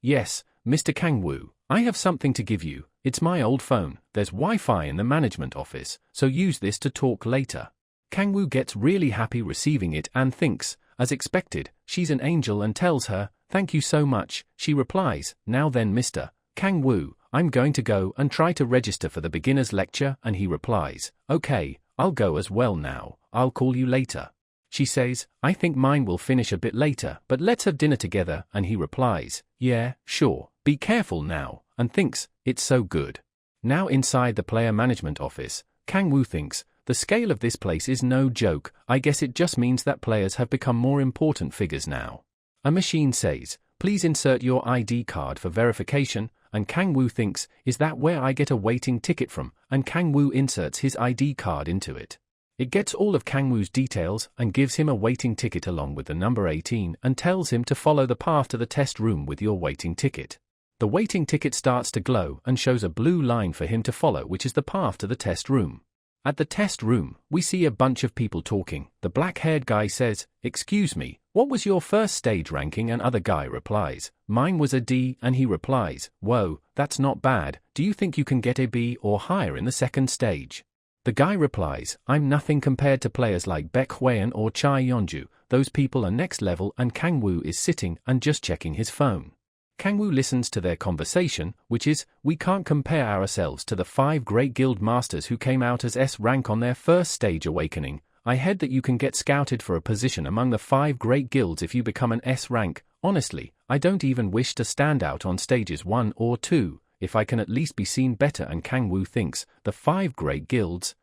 yes, Mr. Kang-woo, I have something to give you, it's my old phone, there's Wi-Fi in the management office, so use this to talk later. Kang-woo gets really happy receiving it and thinks, as expected, she's an angel and tells her, thank you so much. She replies, now then Mr. Kang-woo, I'm going to go and try to register for the beginner's lecture, and he replies, okay, I'll go as well now, I'll call you later. She says, I think mine will finish a bit later, but let's have dinner together, and he replies, yeah, sure, be careful now, and thinks, it's so good. Now inside the player management office, Kang-woo thinks, The scale of this place is no joke. I guess it just means that players have become more important figures now. A machine says, please insert your ID card for verification, and Kang-woo thinks, is that where I get a waiting ticket from? And Kang-woo inserts his ID card into it. It gets all of Kang-woo's details and gives him a waiting ticket along with the number 18 and tells him to follow the path to the test room with your waiting ticket. The waiting ticket starts to glow and shows a blue line for him to follow, which is the path to the test room. At the test room, we see a bunch of people talking. The black-haired guy says, excuse me, what was your first stage ranking? And other guy replies, mine was a D, and he replies, whoa, that's not bad. Do you think you can get a B or higher in the second stage? The guy replies, I'm nothing compared to players like Baek Hwaeun or Chai Yeonju. Those people are next level, and Kang-woo is sitting and just checking his phone. Kang-woo listens to their conversation, which is, we can't compare ourselves to the 5 great guild masters who came out as S rank on their first stage awakening. I heard that you can get scouted for a position among the 5 great guilds if you become an S rank. Honestly, I don't even wish to stand out on stages 1 or 2. If I can at least be seen better. And Kang-woo thinks, the 5 great guilds,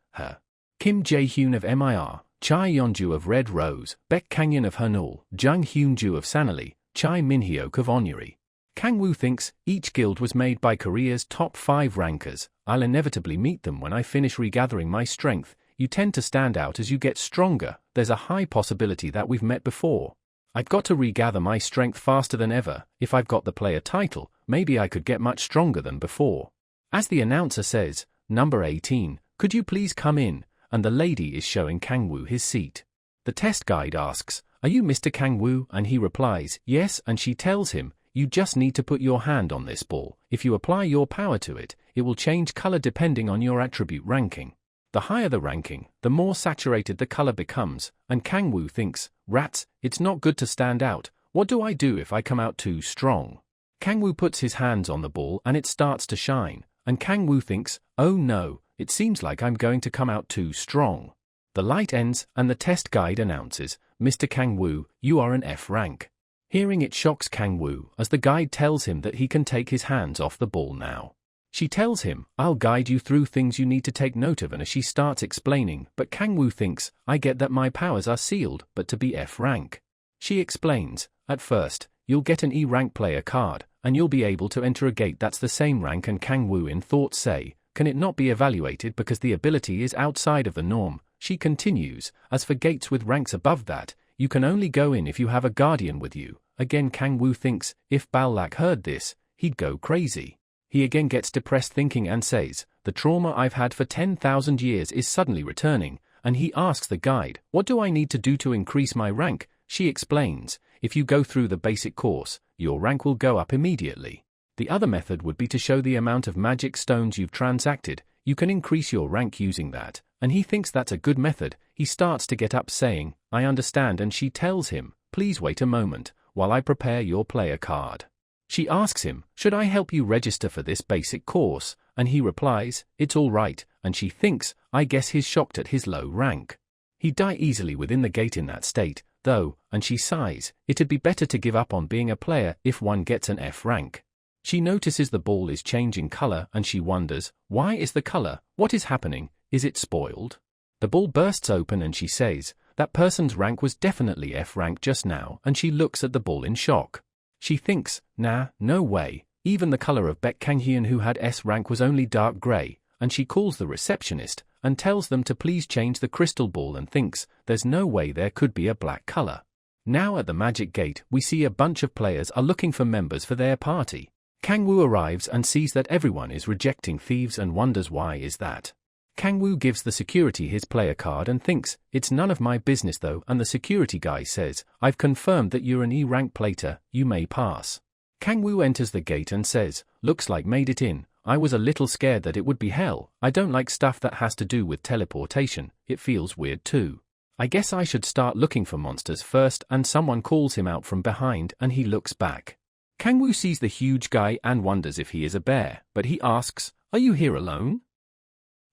Kim Jae-hyun of MIR, Chai Yeonju of Red Rose, Baek Kanghyun of Hanul, Jung Hyun-ju of Sanali, Chai Min-hyuk of Onyuri. Kang-woo thinks, each guild was made by Korea's top 5 rankers. I'll inevitably meet them when I finish regathering my strength. You tend to stand out as you get stronger. There's a high possibility that we've met before. I've got to regather my strength faster than ever. If I've got the player title, maybe I could get much stronger than before. As the announcer says, number 18, could you please come in? And the lady is showing Kang-woo his seat. The test guide asks, are you Mr. Kang-woo? And he replies, yes, and she tells him, you just need to put your hand on this ball. If you apply your power to it, it will change color depending on your attribute ranking. The higher the ranking, the more saturated the color becomes, and Kang-woo thinks, rats, it's not good to stand out. What do I do if I come out too strong? Kang-woo puts his hands on the ball and it starts to shine, and Kang-woo thinks, oh no, it seems like I'm going to come out too strong. The light ends and the test guide announces, Mr. Kang-woo, you are an F rank. Hearing it shocks Kang-woo as the guide tells him that he can take his hands off the ball now. She tells him, I'll guide you through things you need to take note of, and as she starts explaining, but Kang-woo thinks, I get that my powers are sealed, but to be F rank. She explains, at first, you'll get an E rank player card, and you'll be able to enter a gate that's the same rank, and Kang-woo in thought say, can it not be evaluated because the ability is outside of the norm? She continues, as for gates with ranks above that, you can only go in if you have a guardian with you. Again Kang-woo thinks, if Balak heard this, he'd go crazy. He again gets depressed thinking and says, the trauma I've had for 10,000 years is suddenly returning, and he asks the guide, what do I need to do to increase my rank? She explains, if you go through the basic course, your rank will go up immediately. The other method would be to show the amount of magic stones you've transacted. You can increase your rank using that, and he thinks that's a good method. He starts to get up saying, I understand, and she tells him, please wait a moment, while I prepare your player card. She asks him, should I help you register for this basic course? And he replies, it's all right, and she thinks, I guess he's shocked at his low rank. He'd die easily within the gate in that state, though, and she sighs, it'd be better to give up on being a player if one gets an F rank. She notices the ball is changing color and she wonders, why is the color? What is happening? Is it spoiled? The ball bursts open and she says, that person's rank was definitely F rank just now, and she looks at the ball in shock. She thinks, nah, no way, even the color of Baek Kanghyun who had S rank was only dark gray, and she calls the receptionist and tells them to please change the crystal ball and thinks, there's no way there could be a black color. Now at the magic gate, we see a bunch of players are looking for members for their party. Kang-woo arrives and sees that everyone is rejecting thieves and wonders why is that. Kang-woo gives the security his player card and thinks, it's none of my business though, and the security guy says, I've confirmed that you're an E rank plater, you may pass. Kang-woo enters the gate and says, looks like made it in. I was a little scared that it would be hell. I don't like stuff that has to do with teleportation, it feels weird too. I guess I should start looking for monsters first, and someone calls him out from behind and he looks back. Kang-woo sees the huge guy and wonders if he is a bear, but he asks, are you here alone?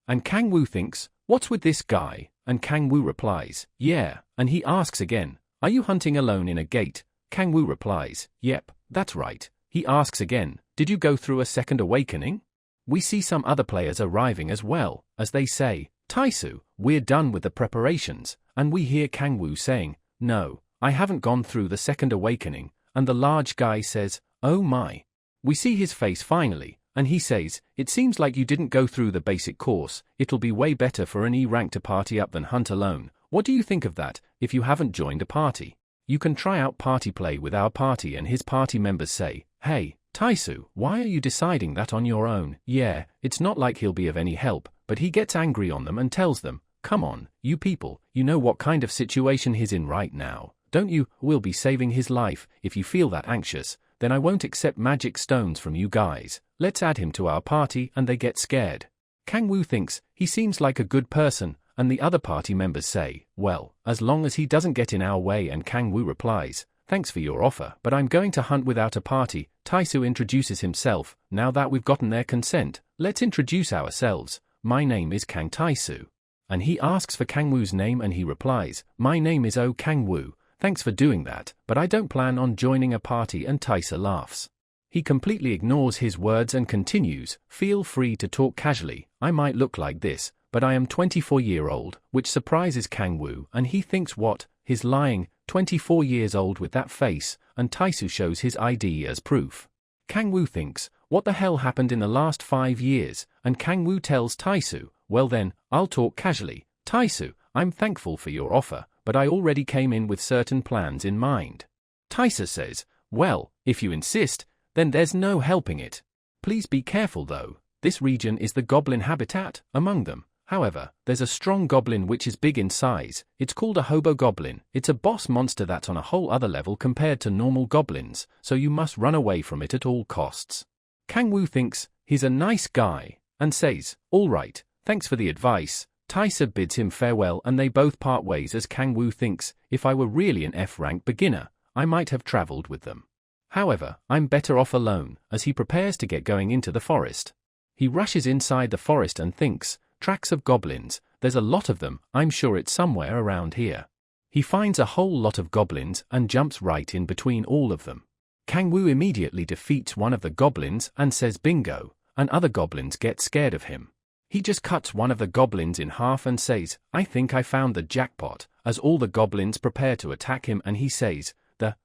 And Kang-woo thinks, what's with this guy? And Kang-woo replies, yeah, and he asks again, are you hunting alone in a gate? Kang-woo replies, yep, that's right. He asks again, did you go through a second awakening? We see some other players arriving as well, as they say, Taisu, we're done with the preparations, and we hear Kang Wu saying, no, I haven't gone through the second awakening, and the large guy says, oh my. We see his face finally, and he says, it seems like you didn't go through the basic course. It'll be way better for an E rank to party up than hunt alone. What do you think of that? If you haven't joined a party, you can try out party play with our party. And his party members say, hey, Taisu, why are you deciding that on your own? Yeah, it's not like he'll be of any help, but he gets angry on them and tells them, come on, you people, you know what kind of situation he's in right now, don't you? We'll be saving his life. If you feel that anxious, then I won't accept magic stones from you guys. Let's add him to our party. And they get scared. Kang Wu thinks he seems like a good person, and the other party members say, well, as long as he doesn't get in our way. And Kang Wu replies, thanks for your offer, but I'm going to hunt without a party. Taisu introduces himself. Now that we've gotten their consent, let's introduce ourselves. My name is Kang Taisu. And he asks for Kang Wu's name and he replies, my name is Oh Kang Wu. Thanks for doing that, but I don't plan on joining a party. And Taisa laughs. He completely ignores his words and continues, feel free to talk casually. I might look like this, but I am 24-year-old, which surprises Kang Wu, and he thinks what? He's lying, 24 years old with that face, and Taisu shows his ID as proof. Kang Wu thinks, what the hell happened in the last 5 years? And Kang Wu tells Taisu, well then, I'll talk casually. Taisu, I'm thankful for your offer, but I already came in with certain plans in mind. Taisa says, well, if you insist, then there's no helping it. Please be careful though, this region is the goblin habitat. Among them, however, there's a strong goblin which is big in size. It's called a hobo goblin. It's a boss monster that's on a whole other level compared to normal goblins, so you must run away from it at all costs. Kang Wu thinks he's a nice guy, and says, all right, thanks for the advice. Taisa bids him farewell and they both part ways. As Kang Wu thinks, if I were really an F-rank beginner, I might have traveled with them. However, I'm better off alone. As he prepares to get going into the forest, he rushes inside the forest and thinks, tracks of goblins, there's a lot of them, I'm sure it's somewhere around here. He finds a whole lot of goblins and jumps right in between all of them. Kang Wu immediately defeats one of the goblins and says bingo, and other goblins get scared of him. He just cuts one of the goblins in half and says, I think I found the jackpot, as all the goblins prepare to attack him. And he says,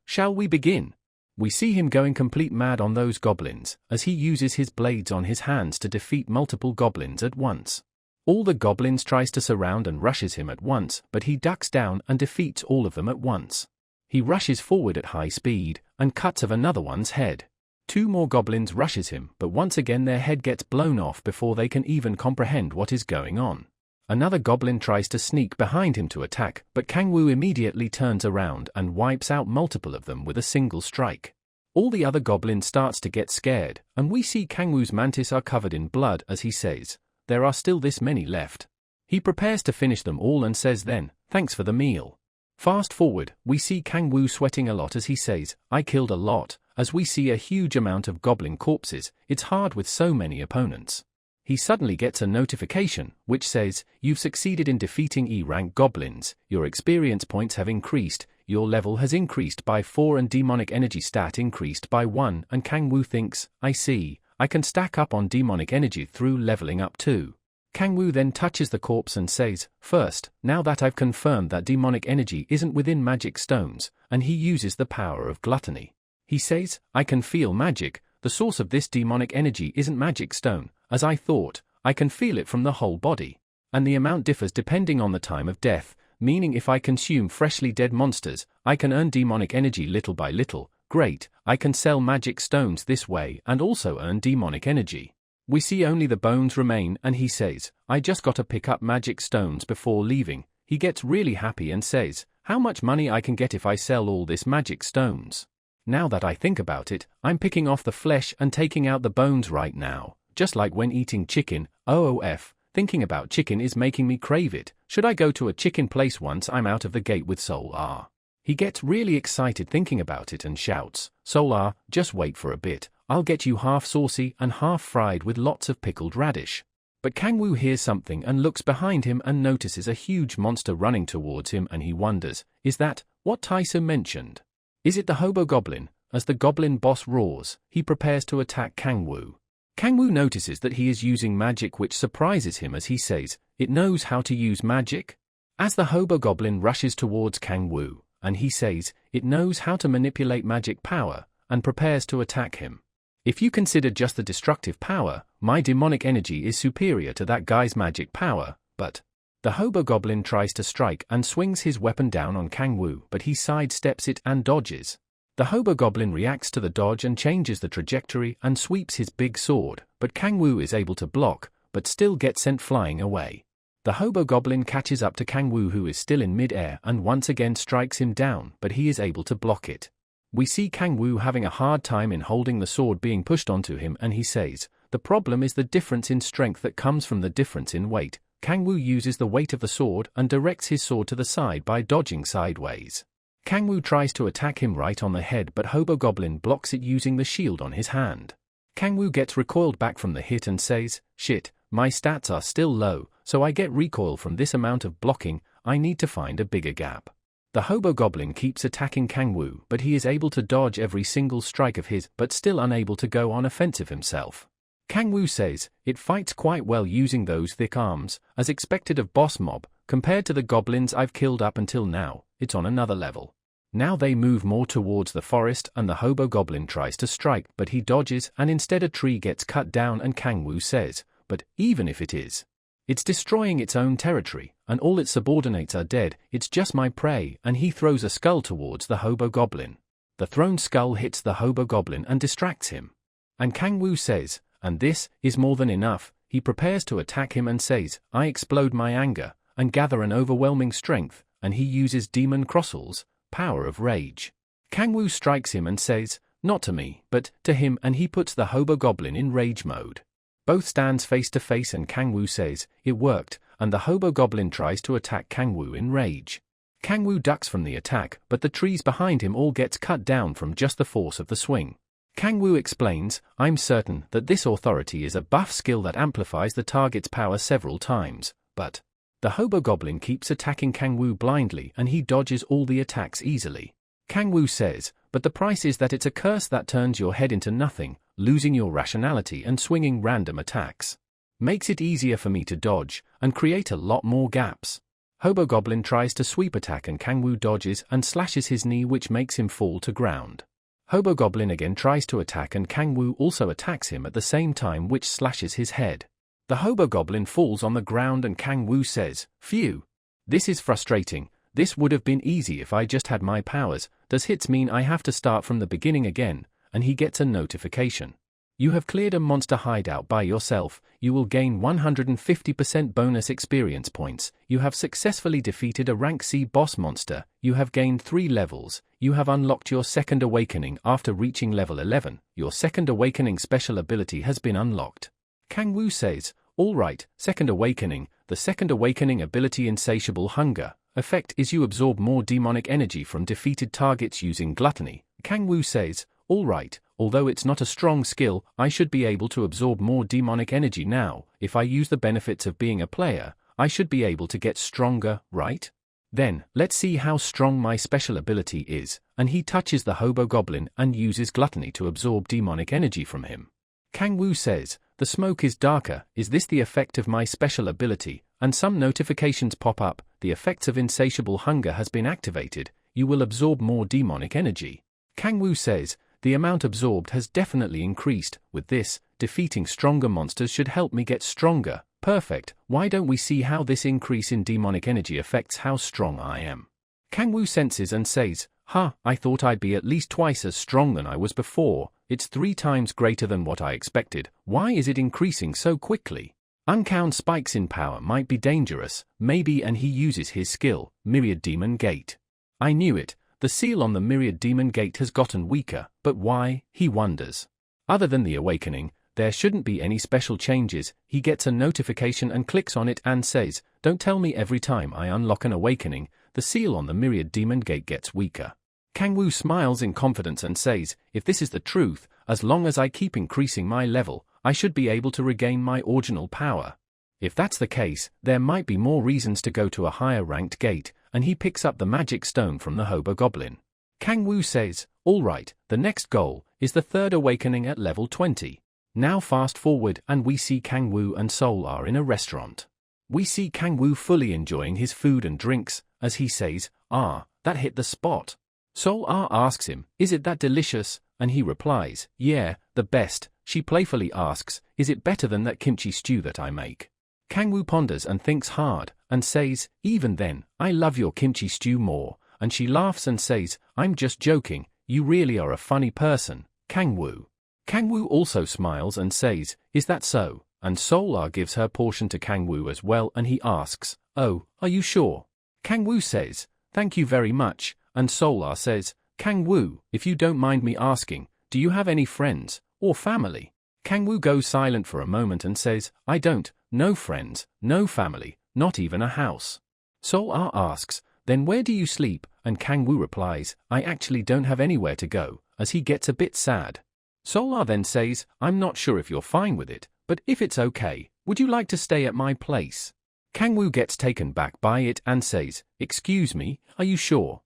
shall we begin? We see him going complete mad on those goblins, as he uses his blades on his hands to defeat multiple goblins at once. All the goblins tries to surround and rushes him at once, but he ducks down and defeats all of them at once. He rushes forward at high speed, and cuts of another one's head. 2 more goblins rushes him, but once again their head gets blown off before they can even comprehend what is going on. Another goblin tries to sneak behind him to attack, but Kang Wu immediately turns around and wipes out multiple of them with a single strike. All the other goblins starts to get scared, and we see Kang Wu's mantis are covered in blood as he says, there are still this many left. He prepares to finish them all and says then, thanks for the meal. Fast forward, we see Kang Wu sweating a lot as he says, I killed a lot, as we see a huge amount of goblin corpses. It's hard with so many opponents. He suddenly gets a notification, which says, you've succeeded in defeating E-rank goblins, your experience points have increased, your level has increased by 4 and demonic energy stat increased by 1, and Kang Wu thinks, I see, I can stack up on demonic energy through leveling up too. Kang Wu then touches the corpse and says, first, now that I've confirmed that demonic energy isn't within magic stones, and he uses the power of gluttony. He says, I can feel magic, the source of this demonic energy isn't magic stone, as I thought, I can feel it from the whole body. And the amount differs depending on the time of death, meaning if I consume freshly dead monsters, I can earn demonic energy little by little. Great, I can sell magic stones this way and also earn demonic energy. We see only the bones remain and he says, I just gotta pick up magic stones before leaving. He gets really happy and says, how much money I can get if I sell all this magic stones. Now that I think about it, I'm picking off the flesh and taking out the bones right now, just like when eating chicken. OOF, thinking about chicken is making me crave it. Should I go to a chicken place once I'm out of the gate with Soul R? He gets really excited thinking about it and shouts, Soul R, just wait for a bit, I'll get you half saucy and half fried with lots of pickled radish. But Kang Wu hears something and looks behind him and notices a huge monster running towards him and he wonders, is that what Taisa mentioned? Is it the hobo goblin? As the goblin boss roars, he prepares to attack Kang Wu. Kangwoo notices that he is using magic, which surprises him as he says, "It knows how to use magic?" As the Hobogoblin rushes towards Kangwoo, and he says, "It knows how to manipulate magic power," and prepares to attack him. If you consider just the destructive power, my demonic energy is superior to that guy's magic power, but the Hobogoblin tries to strike and swings his weapon down on Kangwoo, but he sidesteps it and dodges. The Hobogoblin reacts to the dodge and changes the trajectory and sweeps his big sword, but Kangwoo is able to block, but still gets sent flying away. The Hobogoblin catches up to Kangwoo, who is still in mid-air, and once again strikes him down, but he is able to block it. We see Kangwoo having a hard time in holding the sword being pushed onto him, and he says, "The problem is the difference in strength that comes from the difference in weight." Kangwoo uses the weight of the sword and directs his sword to the side by dodging sideways. Kangwoo tries to attack him right on the head, but Hobogoblin blocks it using the shield on his hand. Kangwoo gets recoiled back from the hit and says, "Shit, my stats are still low, so I get recoil from this amount of blocking. I need to find a bigger gap." The Hobogoblin keeps attacking Kangwoo, but he is able to dodge every single strike of his, but still unable to go on offensive himself. Kangwoo says, "It fights quite well using those thick arms, as expected of boss mob. Compared to the goblins I've killed up until now, it's on another level." Now they move more towards the forest, and the Hobogoblin tries to strike, but he dodges, and instead a tree gets cut down, and Kangwoo says, "But even if it is, it's destroying its own territory, and all its subordinates are dead. It's just my prey," and he throws a skull towards the Hobogoblin. The thrown skull hits the Hobogoblin and distracts him. And Kangwoo says, "And this is more than enough." He prepares to attack him and says, "I explode my anger, and gather an overwhelming strength," and he uses Demon Crossel's power of rage. Kangwoo strikes him and says, "Not to me, but to him," and he puts the Hobogoblin in rage mode. Both stands face to face, and Kangwoo says, "It worked," and the Hobogoblin tries to attack Kangwoo in rage. Kangwoo ducks from the attack, but the trees behind him all gets cut down from just the force of the swing. Kangwoo explains, "I'm certain that this authority is a buff skill that amplifies the target's power several times," but the Hobogoblin keeps attacking Kangwoo blindly, and he dodges all the attacks easily. Kangwoo says, "But the price is that it's a curse that turns your head into nothing, losing your rationality and swinging random attacks. Makes it easier for me to dodge, and create a lot more gaps." Hobogoblin tries to sweep attack, and Kangwoo dodges and slashes his knee, which makes him fall to ground. Hobogoblin again tries to attack, and Kangwoo also attacks him at the same time, which slashes his head. The Hobogoblin falls on the ground, and Kangwoo says, "Phew. This is frustrating. This would have been easy if I just had my powers. Does hits mean I have to start from the beginning again?" And he gets a notification. "You have cleared a monster hideout by yourself. You will gain 150% bonus experience points. You have successfully defeated a rank C boss monster. You have gained 3 levels. You have unlocked your second awakening after reaching level 11. Your second awakening special ability has been unlocked." Kangwoo says, "All right, second awakening. The second awakening ability, Insatiable Hunger. Effect is you absorb more demonic energy from defeated targets using gluttony." Kangwoo says, "All right, although it's not a strong skill, I should be able to absorb more demonic energy now. If I use the benefits of being a player, I should be able to get stronger, right? Then, let's see how strong my special ability is," and he touches the Hobogoblin and uses gluttony to absorb demonic energy from him. Kangwoo says, "The smoke is darker. Is this the effect of my special ability?" And some notifications pop up. "The effects of Insatiable Hunger has been activated. You will absorb more demonic energy." Kangwoo says, "The amount absorbed has definitely increased. With this, defeating stronger monsters should help me get stronger. Perfect. Why don't we see how this increase in demonic energy affects how strong I am?" Kangwoo senses and says, I thought I'd be at least twice as strong than I was before. It's 3 times greater than what I expected. Why is it increasing so quickly?" Uncounted spikes in power might be dangerous, maybe, and he uses his skill, Myriad Demon Gate. I knew it. The seal on the Myriad Demon Gate has gotten weaker, but why, he wonders. Other than the awakening, there shouldn't be any special changes. He gets a notification and clicks on it and says, "Don't tell me every time I unlock an awakening, the seal on the Myriad Demon Gate gets weaker." Kangwoo smiles in confidence and says, "If this is the truth, as long as I keep increasing my level, I should be able to regain my original power. If that's the case, there might be more reasons to go to a higher ranked gate," and he picks up the magic stone from the Hobogoblin. Kangwoo says, "All right, the next goal is the third awakening at level 20. Now fast forward and we see Kang-woo and Seol are in a restaurant. We see Kang-woo fully enjoying his food and drinks, as he says, that hit the spot. Seol asks him, is it that delicious? And he replies, yeah, the best. She playfully asks, is it better than that kimchi stew that I make? Kang-woo ponders and thinks hard, and says, even then, I love your kimchi stew more. And she laughs and says, I'm just joking, you really are a funny person, Kang-woo. Kang-woo also smiles and says, is that so? And Seol gives her portion to Kang-woo as well and he asks, oh, are you sure? Kang-woo says, thank you very much, and Seol says, Kang-woo, if you don't mind me asking, do you have any friends, or family? Kang-woo goes silent for a moment and says, I don't, no friends, no family, not even a house. Seol asks, then where do you sleep? And Kang-woo replies, I actually don't have anywhere to go, as he gets a bit sad. Seol then says, I'm not sure if you're fine with it, but if it's okay, would you like to stay at my place? Kang-woo gets taken back by it and says, excuse me, are you sure?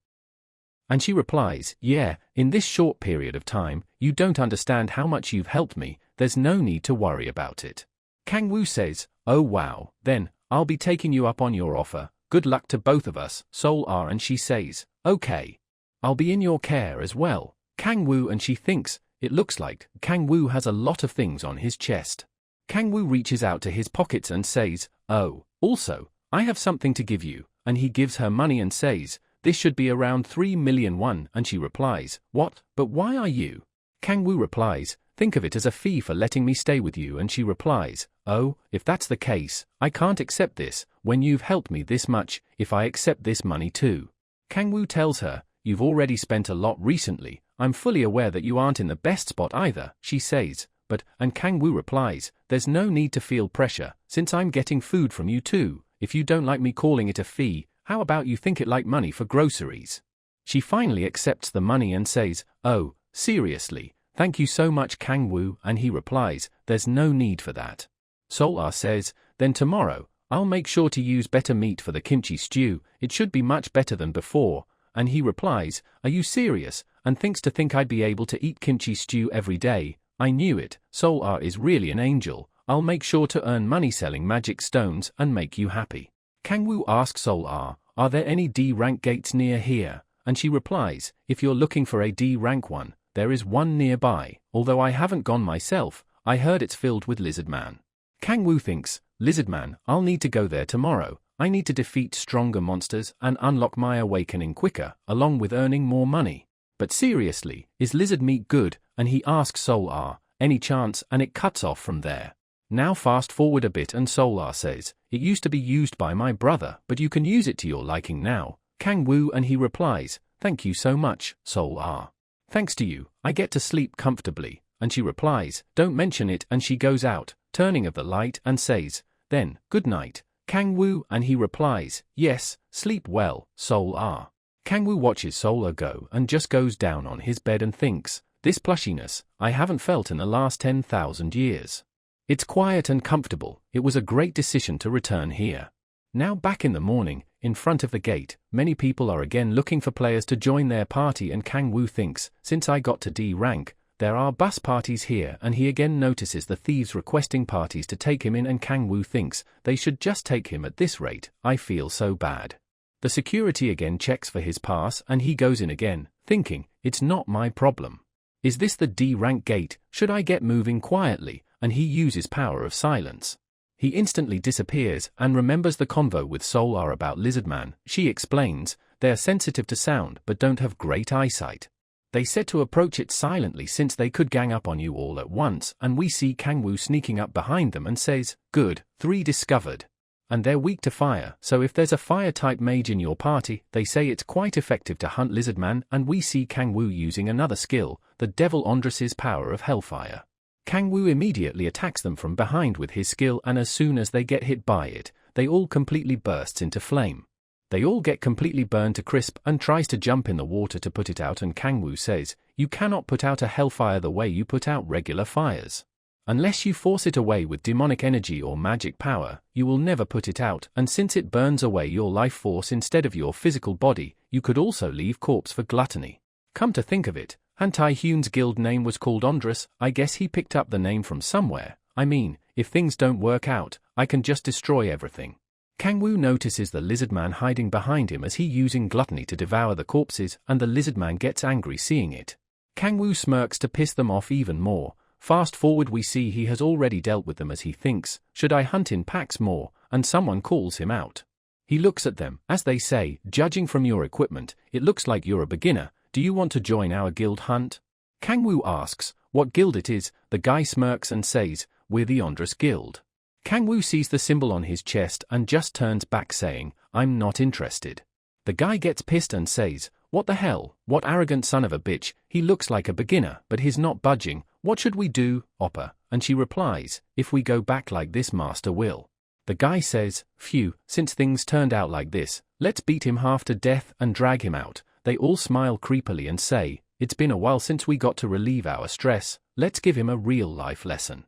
And she replies, yeah, in this short period of time, you don't understand how much you've helped me, there's no need to worry about it. Kang-woo says, oh wow, then, I'll be taking you up on your offer, good luck to both of us, Seol and she says, okay. I'll be in your care as well, Kang-woo and she thinks, it looks like Kang-woo has a lot of things on his chest. Kang-woo reaches out to his pockets and says, oh, also, I have something to give you, and he gives her money and says, this should be around 3 million won, and she replies, what, but why are you? Kang-woo replies, think of it as a fee for letting me stay with you and she replies, oh, if that's the case, I can't accept this, when you've helped me this much, if I accept this money too. Kang-woo tells her, you've already spent a lot recently, I'm fully aware that you aren't in the best spot either, she says, but, and Kang-woo replies, there's no need to feel pressure, since I'm getting food from you too, if you don't like me calling it a fee, how about you think it like money for groceries? She finally accepts the money and says, oh, seriously, thank you so much Kang-woo, and he replies, there's no need for that. Seol says, then tomorrow, I'll make sure to use better meat for the kimchi stew, it should be much better than before, and he replies, are you serious, and thinks to think I'd be able to eat kimchi stew every day, I knew it, Seol is really an angel, I'll make sure to earn money selling magic stones and make you happy. Kang-woo asks Seol, are there any D-rank gates near here? And she replies, if you're looking for a D-rank one, there is one nearby, although I haven't gone myself, I heard it's filled with lizard man. Kang-woo thinks, lizard man, I'll need to go there tomorrow, I need to defeat stronger monsters and unlock my awakening quicker, along with earning more money. But seriously, is lizard meat good? And he asks Seol, any chance? And it cuts off from there. Now fast forward a bit and Seol says, it used to be used by my brother, but you can use it to your liking now, Kang-woo, and he replies, thank you so much, Seol. Thanks to you, I get to sleep comfortably, and she replies, don't mention it, and she goes out, turning of the light and says, then, good night, Kang-woo, and he replies, yes, sleep well, Seol. Kang-woo watches Seol go and just goes down on his bed and thinks, this plushiness, I haven't felt in the last 10,000 years. It's quiet and comfortable, it was a great decision to return here. Now back in the morning, in front of the gate, many people are again looking for players to join their party and Kang-woo thinks, since I got to D rank, there are bus parties here and he again notices the thieves requesting parties to take him in and Kang-woo thinks, they should just take him at this rate, I feel so bad. The security again checks for his pass and he goes in again, thinking, it's not my problem. Is this the D rank gate, should I get moving quietly? And he uses power of silence. He instantly disappears and remembers the convo with Seol about Lizardman. She explains, they are sensitive to sound but don't have great eyesight. They said to approach it silently since they could gang up on you all at once, and we see Kang-woo sneaking up behind them and says, good, 3 discovered. And they're weak to fire, so if there's a fire-type mage in your party, they say it's quite effective to hunt Lizardman, and we see Kang-woo using another skill, the Devil Andress's power of Hellfire. Kang-woo immediately attacks them from behind with his skill, and as soon as they get hit by it, they all completely bursts into flame. They all get completely burned to crisp and tries to jump in the water to put it out, and Kang-woo says, you cannot put out a hellfire the way you put out regular fires. Unless you force it away with demonic energy or magic power, you will never put it out, and since it burns away your life force instead of your physical body, you could also leave corpse for gluttony. Come to think of it, Han Tai-hyun's guild name was called Ondrus. I guess he picked up the name from somewhere. I mean, if things don't work out, I can just destroy everything. Kang-woo notices the lizard man hiding behind him as he using gluttony to devour the corpses, and the lizard man gets angry seeing it. Kang-woo smirks to piss them off even more. Fast forward, we see he has already dealt with them as he thinks, should I hunt in packs more, and someone calls him out. He looks at them, as they say, judging from your equipment, it looks like you're a beginner, do you want to join our guild hunt? Kang-woo asks what guild it is. The guy smirks and says, we're the Ondrus Guild. Kang-woo sees the symbol on his chest and just turns back saying, I'm not interested. The guy gets pissed and says, what the hell, what arrogant son of a bitch, he looks like a beginner but he's not budging, what should we do, Oppa? And she replies, if we go back like this master will. The guy says, phew, since things turned out like this, let's beat him half to death and drag him out. They all smile creepily and say, it's been a while since we got to relieve our stress, let's give him a real life lesson.